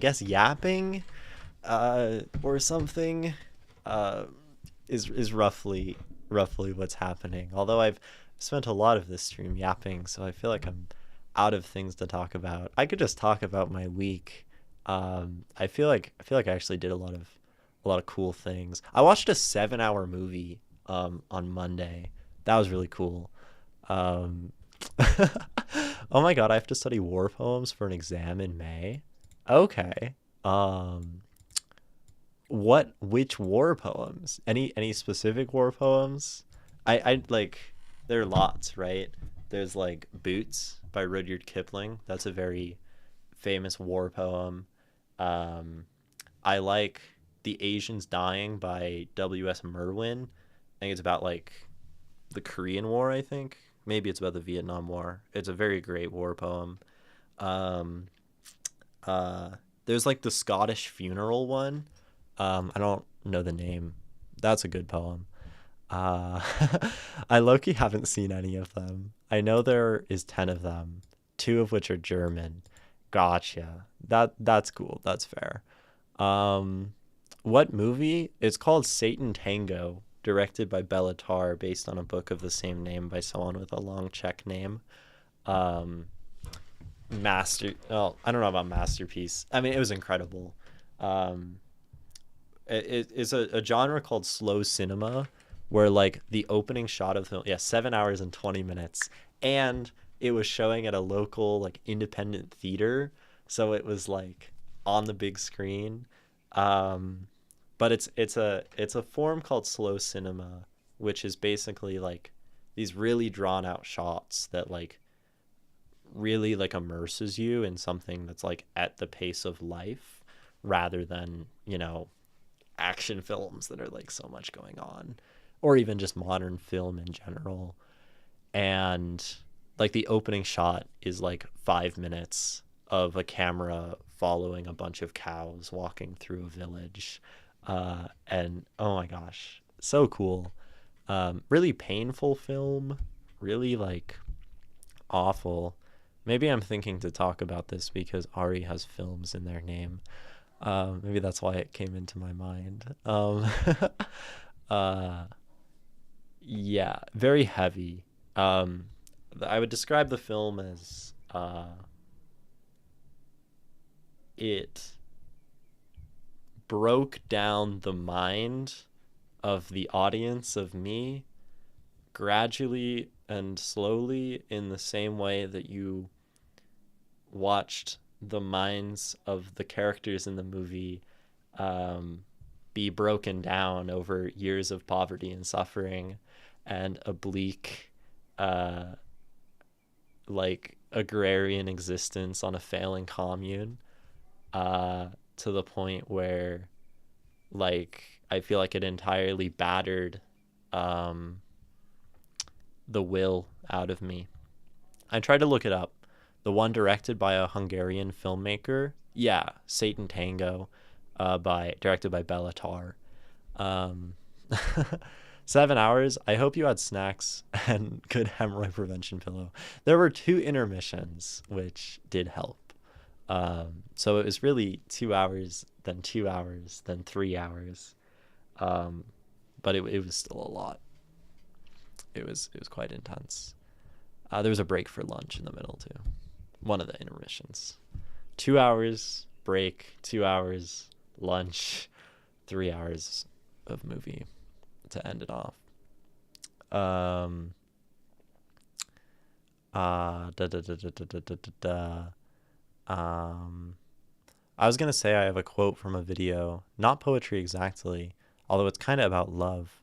guess yapping, or something, uh, is roughly what's happening. Although I've spent a lot of this stream yapping, so I feel like I'm out of things to talk about. I could just talk about my week. I feel like I actually did a lot of cool things. I watched a 7-hour movie on Monday. That was really cool. Um, oh my god, I have to study war poems for an exam in May. Okay. Um, which war poems? Any specific war poems? I like there are lots, right? There's like Boots by Rudyard Kipling. That's a very famous war poem. Um, I like The Asians Dying by W.S. Merwin. I think it's about like the Korean War, I think. Maybe it's about the Vietnam War. It's a very great war poem. Um, uh, there's like the Scottish funeral one. I don't know the name. That's a good poem. Uh, I low-key haven't seen any of them. I know there is 10 of them, two of which are German. Gotcha. That's cool. That's fair. Um, what movie? It's called Satan Tango, directed by Bella Tarr, based on a book of the same name by someone with a long Czech name. Um, I don't know about masterpiece. I mean, it was incredible. Um, it's a genre called slow cinema, where like the opening shot of the film, yeah, 7 hours and 20 minutes, and it was showing at a local like independent theater, so it was like on the big screen. Um, but it's a form called slow cinema, which is basically like these really drawn out shots that like really like immerses you in something that's like at the pace of life, rather than, action films that are like so much going on, or even just modern film in general. And like the opening shot is like 5 minutes of a camera following a bunch of cows walking through a village. And oh my gosh, so cool. Really painful film, really like awful. Maybe I'm thinking to talk about this because Ari has films in their name. Maybe that's why it came into my mind. uh, yeah, very heavy. I would describe the film as it broke down the mind of the audience, of me, gradually and slowly, in the same way that you watched the minds of the characters in the movie um, be broken down over years of poverty and suffering and a bleak, uh, like agrarian existence on a failing commune, to the point where like I feel like it entirely battered um, the will out of me. I tried to look it up. The one directed by a Hungarian filmmaker. Yeah, Satan Tango, directed by Bella Tarr. Um, 7 hours. I hope you had snacks and good hemorrhoid prevention pillow. There were 2 intermissions, which did help. So it was really 2 hours, then 2 hours, then 3 hours. Um, but it was still a lot. It was quite intense. There was a break for lunch in the middle too. One of the intermissions. 2 hours break, 2 hours lunch, 3 hours of movie to end it off. Da, da, da, da, da, da, da, da, I was gonna say I have a quote from a video, not poetry exactly, although it's kind of about love,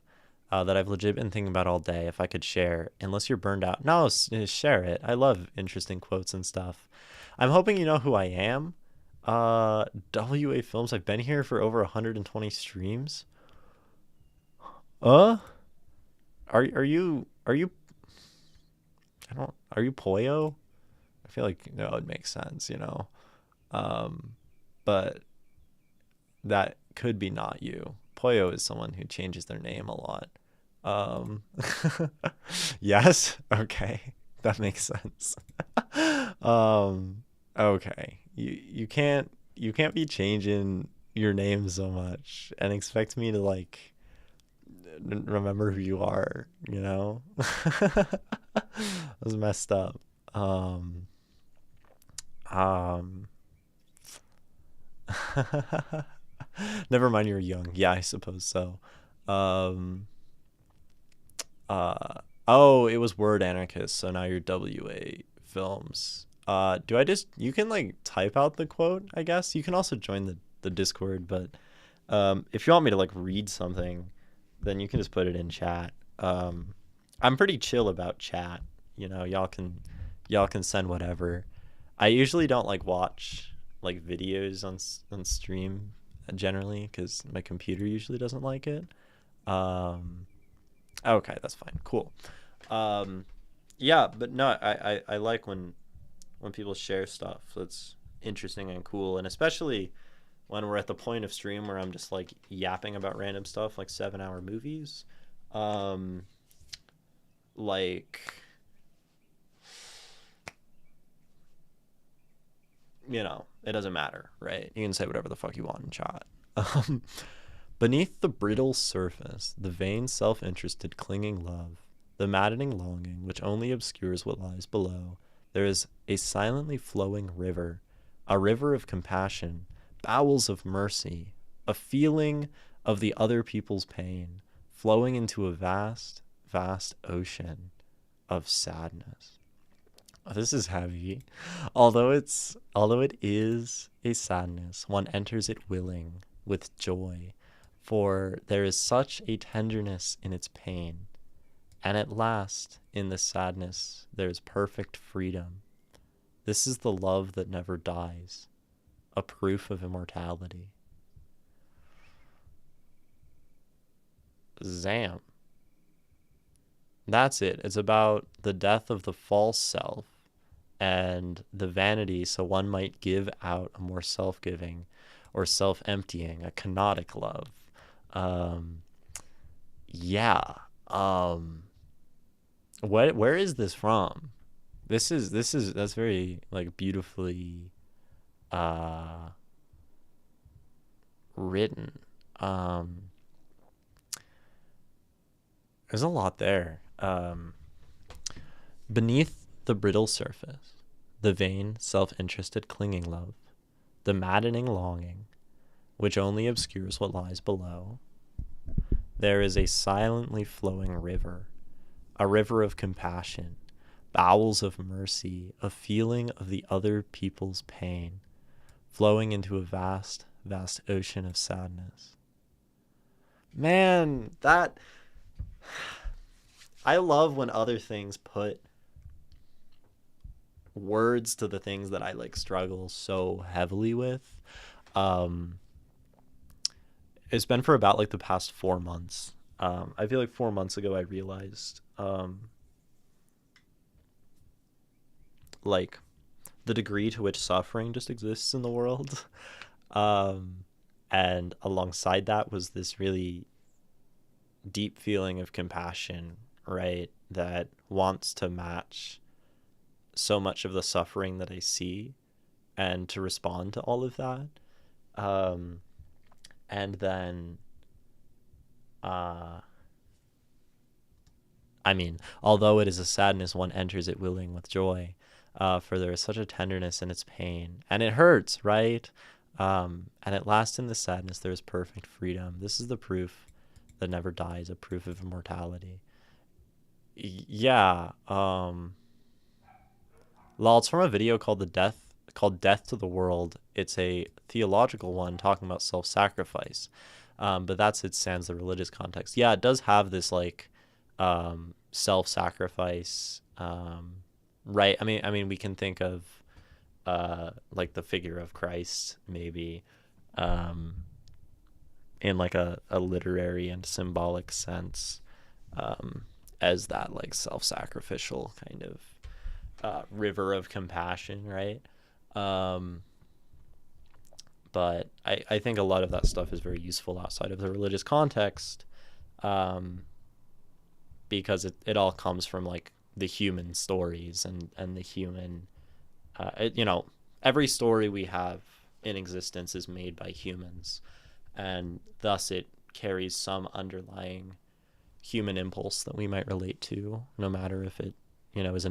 that I've legit been thinking about all day. If I could share, unless you're burned out, no, share it. I love interesting quotes and stuff. I'm hoping you know who I am. WA Films. I've been here for over 120 streams. Uh, are you I don't are you Poyo? I feel like no, it makes sense, Um, but that could be not you. Poyo is someone who changes their name a lot. Um, yes, okay, that makes sense. um, okay, you can't be changing your name so much and expect me to like remember who you are. That was messed up. Um, um, Never mind, you're young. Yeah, I suppose so. Um, oh, it was Word Anarchist, so now you're WA Films. You can like type out the quote, I guess. You can also join the Discord, but if you want me to like read something, then you can just put it in chat. I'm pretty chill about chat. Y'all can send whatever. I usually don't like watch like videos on stream generally because my computer usually doesn't like it. Um, okay, that's fine. Cool. Um, yeah, but no, I like when people share stuff that's interesting and cool, and especially when we're at the point of stream where I'm just like yapping about random stuff like 7 hour movies. Um, like it doesn't matter, right? You can say whatever the fuck you want in chat. Um, Beneath the brittle surface, the vain self-interested clinging love, the maddening longing which only obscures what lies below, there is a silently flowing river, a river of compassion, bowels of mercy, a feeling of the other people's pain, flowing into a vast, vast ocean of sadness. Oh, this is heavy. Although it is a sadness, one enters it willing, with joy, for there is such a tenderness in its pain, and at last, in the sadness, there is perfect freedom. This is the love that never dies, a proof of immortality. Zam. That's it. It's about the death of the false self and the vanity, so one might give out a more self-giving or self-emptying, a kenotic love. Um, yeah. Um, where is this from? That's very like beautifully uh written. Um, there's a lot there. Beneath the brittle surface, the vain, self-interested clinging love, the maddening longing, which only obscures what lies below, there is a silently flowing river, a river of compassion, bowels of mercy, a feeling of the other people's pain, flowing into a vast, vast ocean of sadness. Man, that I love when other things put words to the things that I like struggle so heavily with. Um, it's been for about like the past 4 months. I feel like 4 months ago I realized like the degree to which suffering just exists in the world. Um, and alongside that was this really deep feeling of compassion, right? That wants to match so much of the suffering that I see and to respond to all of that. Um, and then, uh, I mean, although it is a sadness, one enters it willing with joy, for there is such a tenderness in its pain, and it hurts, right? And at last, in the sadness, there is perfect freedom. This is the proof that never dies, a proof of immortality. Yeah. Lol, it's from a video called Death to the World. It's a theological one talking about self-sacrifice. But that's it sans the religious context. Yeah, it does have this like self-sacrifice, right? I mean we can think of like the figure of Christ maybe, um in like a literary and symbolic sense, um as that like self-sacrificial kind of river of compassion, right? Um, but I think a lot of that stuff is very useful outside of the religious context, um, because it all comes from like the human stories and the human, you know, every story we have in existence is made by humans, and thus it carries some underlying human impulse that we might relate to, no matter if it, you know, is uh,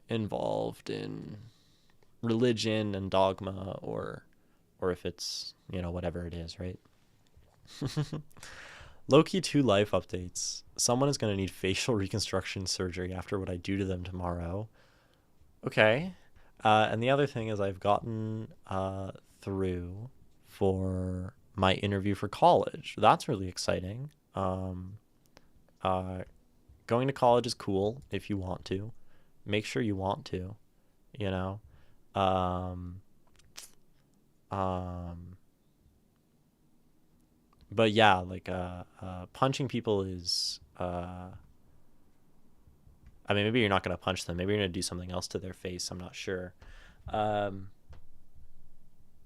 involved in religion and dogma, or if it's, you know, whatever it is, right? Low-key 2 life updates. Someone is going to need facial reconstruction surgery after what I do to them tomorrow. Okay. And the other thing is I've gotten through for my interview for college. That's really exciting. Uh, Going to college is cool if you want to. Make sure you want to, you know. Um, um, but yeah, like punching people is I mean, maybe you're not gonna punch them. Maybe you're gonna do something else to their face. I'm not sure. Um,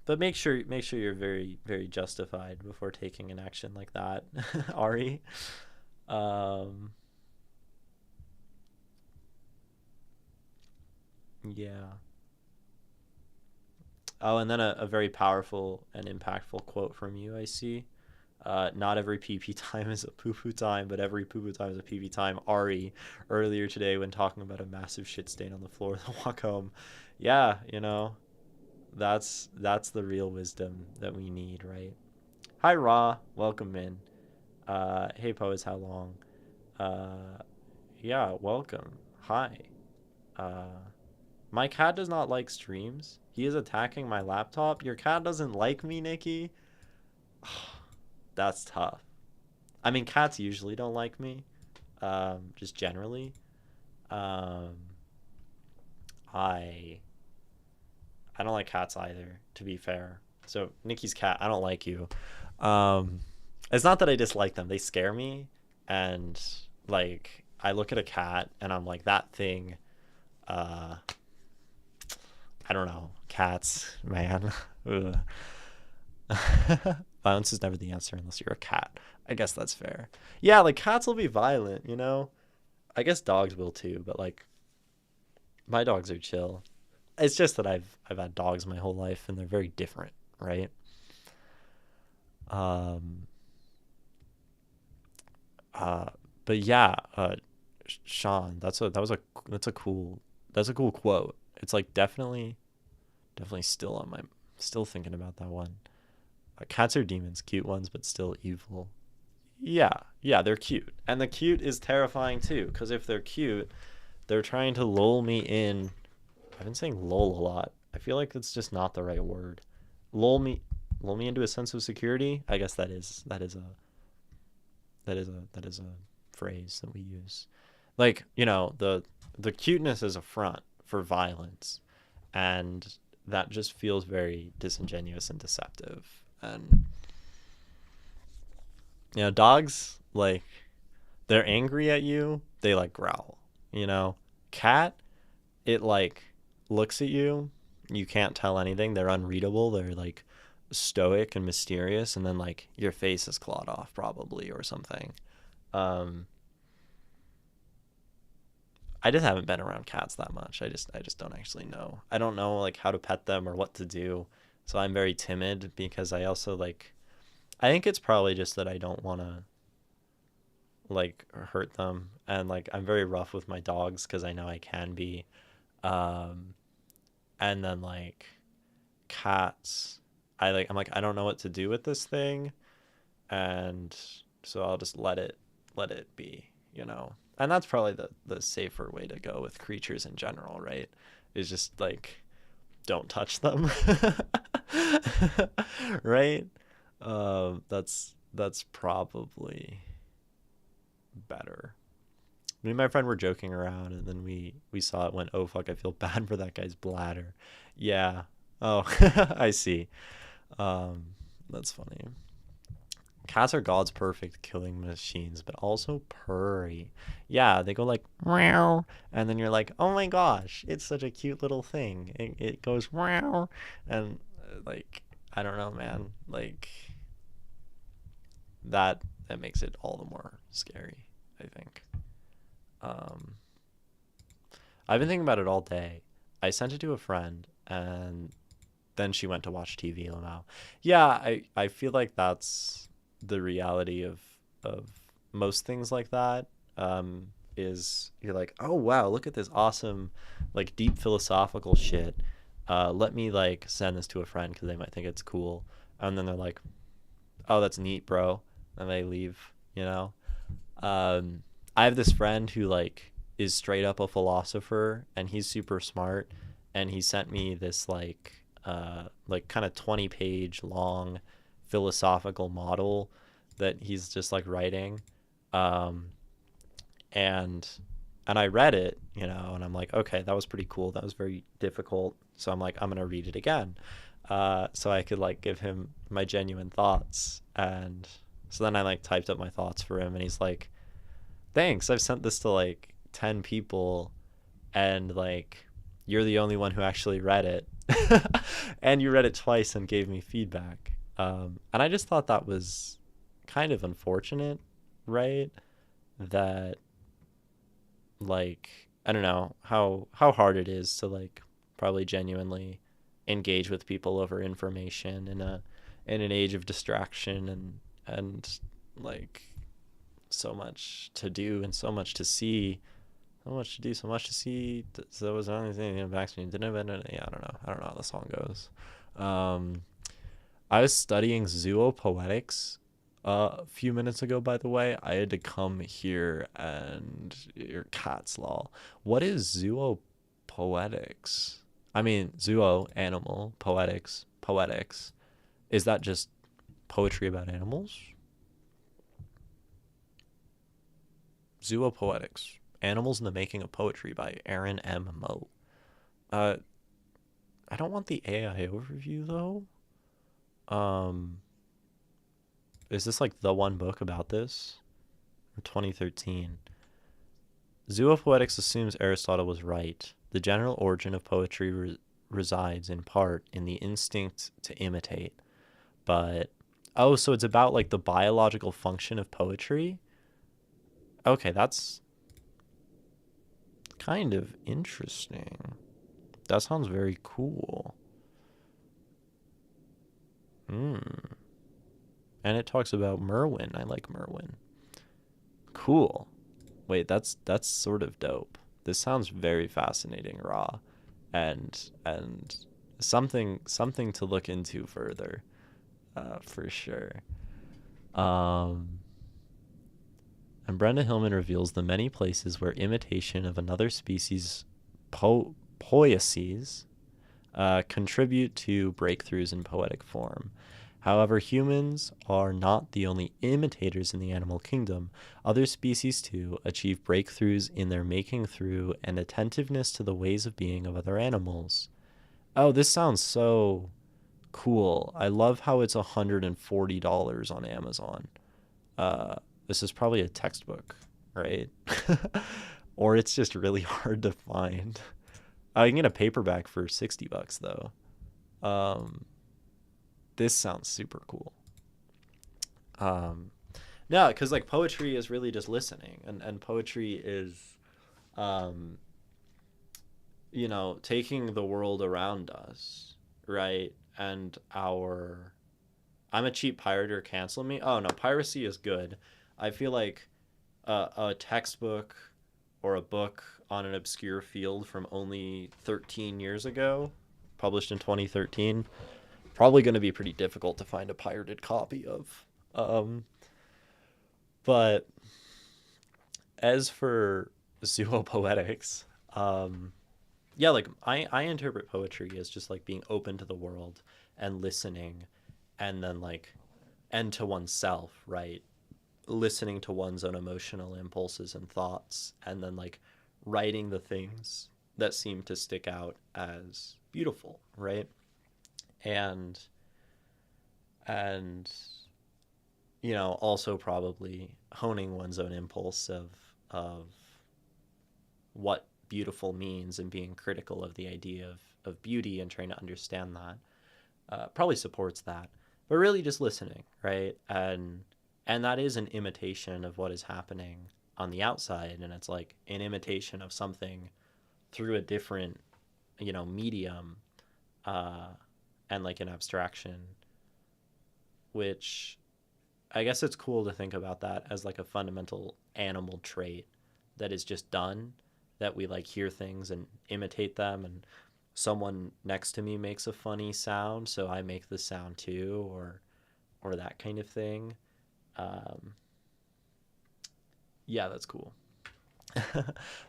but make sure you're very very justified before taking an action like that, Ari. Um, yeah. Oh, and then a very powerful and impactful quote from you, I see. Not every PP time is a poo poo time, but every poo poo time is a PP time. Ari, earlier today when talking about a massive shit stain on the floor of the walk home. Yeah, that's the real wisdom that we need, right? Hi, Ra. Welcome in. Hey, Poets, how long? Uh, yeah, welcome. Hi. Uh, my cat does not like streams. He is attacking my laptop. Your cat doesn't like me, Nikki? That's tough. I mean, cats usually don't like me, just generally. Um, I I don't like cats either, to be fair. So Nikki's cat, I don't like you. Um, it's not that I dislike them; they scare me, and like I look at a cat and I'm like that thing. Uh, I don't know, cats, man. Ugh. Violence is never the answer unless you're a cat. I guess that's fair. Yeah, like cats will be violent, you know? I guess dogs will too, but like my dogs are chill. It's just that I've had dogs my whole life and they're very different, right? Um uh but yeah, Sean, that's a cool quote. It's like definitely still on my still thinking about that one. Cats are demons, cute ones, but still evil. Yeah, yeah, they're cute. And the cute is terrifying too, because if they're cute, they're trying to lull me in. I've been saying lull a lot. I feel like it's just not the right word. Lull me lull me into a sense of security. I guess that is a phrase that we use. Like, the cuteness is a front for violence, and that just feels very disingenuous and deceptive. And dogs, like, they're angry at you, they like growl. You know, cat, it like looks at you, you can't tell anything. They're unreadable. They're like stoic and mysterious, and then like your face is clawed off probably or something. Um, I just haven't been around cats that much. I just don't actually know. I don't know like how to pet them or what to do. So I'm very timid because I also like I think it's probably just that I don't want to like hurt them, and like I'm very rough with my dogs cuz I know I can be. Um and then like cats, I'm like I don't know what to do with this thing, and so I'll just let it be. And that's probably the safer way to go with creatures in general, right? Is just like don't touch them. Right? That's probably better. Me and my friend were joking around, and then we saw it. Went, oh fuck! I feel bad for that guy's bladder. Yeah. Oh, I see. Um, that's funny. Cats are God's perfect killing machines, but also purry. Yeah, they go like meow, and then you're like, oh my gosh, it's such a cute little thing. It goes meow, and like I don't know, man. Like that makes it all the more scary, I think. Um, I've been thinking about it all day. I sent it to a friend, and then she went to watch TV now. Yeah, I feel like that's the reality of most things like that. Is you're like, oh wow, look at this awesome, like deep philosophical shit. Let me like send this to a friend because they might think it's cool, and then they're like, oh that's neat, bro, and they leave. You know. Um, I have this friend who like is straight up a philosopher, and he's super smart, and he sent me this like kind of 20-page long philosophical model that he's just like writing, um, and I read it, and I'm like, okay, that was pretty cool. That was very difficult, so I'm like, I'm gonna read it again, so I could like give him my genuine thoughts, and so then I like typed up my thoughts for him, and he's like, thanks, I've sent this to like 10 people, and like you're the only one who actually read it. And you read it twice and gave me feedback. And I just thought that was kind of unfortunate, right? That like I don't know how hard it is to like probably genuinely engage with people over information in an age of distraction and like so much to do and so much to see, so much to do, so much to see. So that was the only thing that impacts me. Didn't have, yeah, I don't know how the song goes. Um, I was studying zoopoetics a few minutes ago, by the way. I had to come here and your cat's law. What is zoopoetics? I mean, zoo, animal, poetics. Is that just poetry about animals? Zoopoetics. Animals in the Making of Poetry by Aaron M. Moe. Uh, I don't want the AI overview though. Um, is this like the one book about this? 2013. Zoopoetics assumes Aristotle was right. The general origin of poetry resides in part in the instinct to imitate. But, oh, so it's about like the biological function of poetry? Okay, that's kind of interesting. That sounds very cool. Hmm. And it talks about Merwin. I like Merwin. Cool. Wait, that's sort of dope. This sounds very fascinating, Raw, and something to look into further, for sure. Um, and Brenda Hillman reveals the many places where imitation of another species' poieses contribute to breakthroughs in poetic form. However, humans are not the only imitators in the animal kingdom. Other species, too, achieve breakthroughs in their making through and attentiveness to the ways of being of other animals. Oh, this sounds so cool. I love how it's $140 on Amazon. Uh, this is probably a textbook, right? Or it's just really hard to find. I can get a paperback for $60 though. Um, this sounds super cool. Um, no, because like poetry is really just listening, and poetry is, um, taking the world around us, right? And our, I'm a cheap pirater, cancel me. Oh no, piracy is good. I feel like a textbook or a book on an obscure field from only 13 years ago, published in 2013, probably going to be pretty difficult to find a pirated copy of. But as for zoopoetics, yeah, like I interpret poetry as just like being open to the world and listening, and then like, and to oneself, right? Listening to one's own emotional impulses and thoughts, and then like writing the things that seem to stick out as beautiful, right? And and also probably honing one's own impulse of what beautiful means and being critical of the idea of beauty and trying to understand that, probably supports that. But really just listening, right? And that is an imitation of what is happening on the outside, and it's like an imitation of something through a different medium, uh, and like an abstraction, which I guess it's cool to think about that as like a fundamental animal trait that is just done, that we like hear things and imitate them, and someone next to me makes a funny sound, so I make the sound too, or that kind of thing. Um, yeah, that's cool.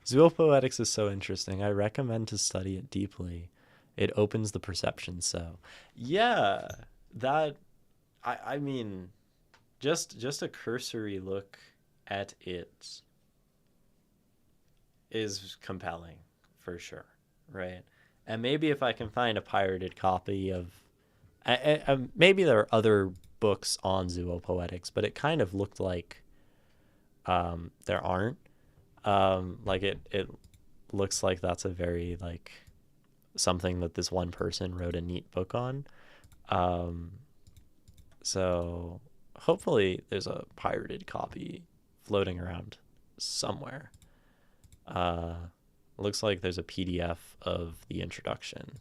Zoopoetics is so interesting. I recommend to study it deeply. It opens the perception. So, yeah, that I mean, just a cursory look at it is compelling for sure, right? And maybe if I can find a pirated copy of, maybe there are other books on zoopoetics, but it kind of looked like there aren't. Like it looks like that's a very like something that this one person wrote a neat book on. Um, so hopefully there's a pirated copy floating around somewhere. Uh, looks like there's a PDF of the introduction,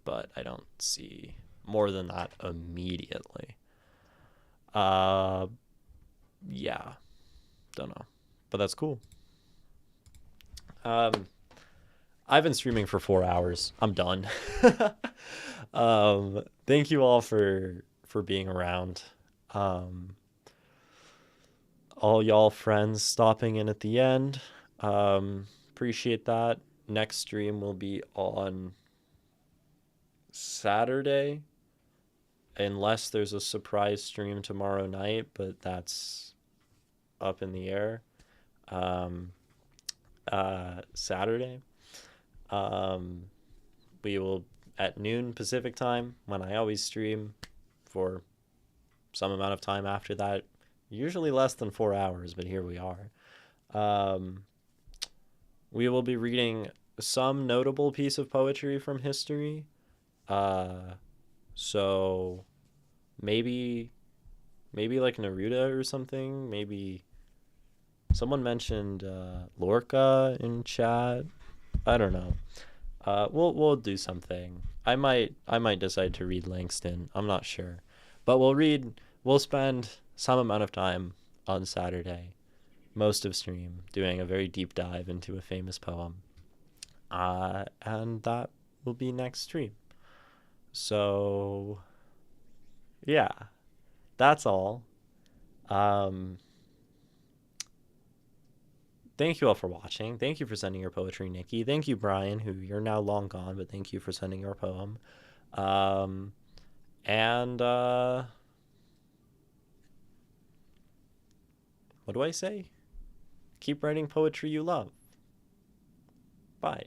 but I don't see more than that immediately. Uh, yeah, don't know, but that's cool. Um, I've been streaming for 4 hours. I'm done. Thank you all for being around. Um, all y'all friends stopping in at the end. Appreciate that. Next stream will be on Saturday, unless there's a surprise stream tomorrow night, but that's up in the air. Um, Saturday. Um, we will at noon Pacific time, when I always stream, for some amount of time after that. Usually less than 4 hours, but here we are. Um, we will be reading some notable piece of poetry from history. Uh, so maybe like Neruda or something. Maybe someone mentioned Lorca in chat. I don't know. We'll do something. I might decide to read Langston. I'm not sure, but We'll spend some amount of time on Saturday, most of stream, doing a very deep dive into a famous poem. And that will be next stream. So yeah, that's all. Um, Thank you all for watching. Thank you for sending your poetry, Nikki. Thank you, Brian, who you're now long gone, but thank you for sending your poem. Um, and what do I say? Keep writing poetry you love. Bye.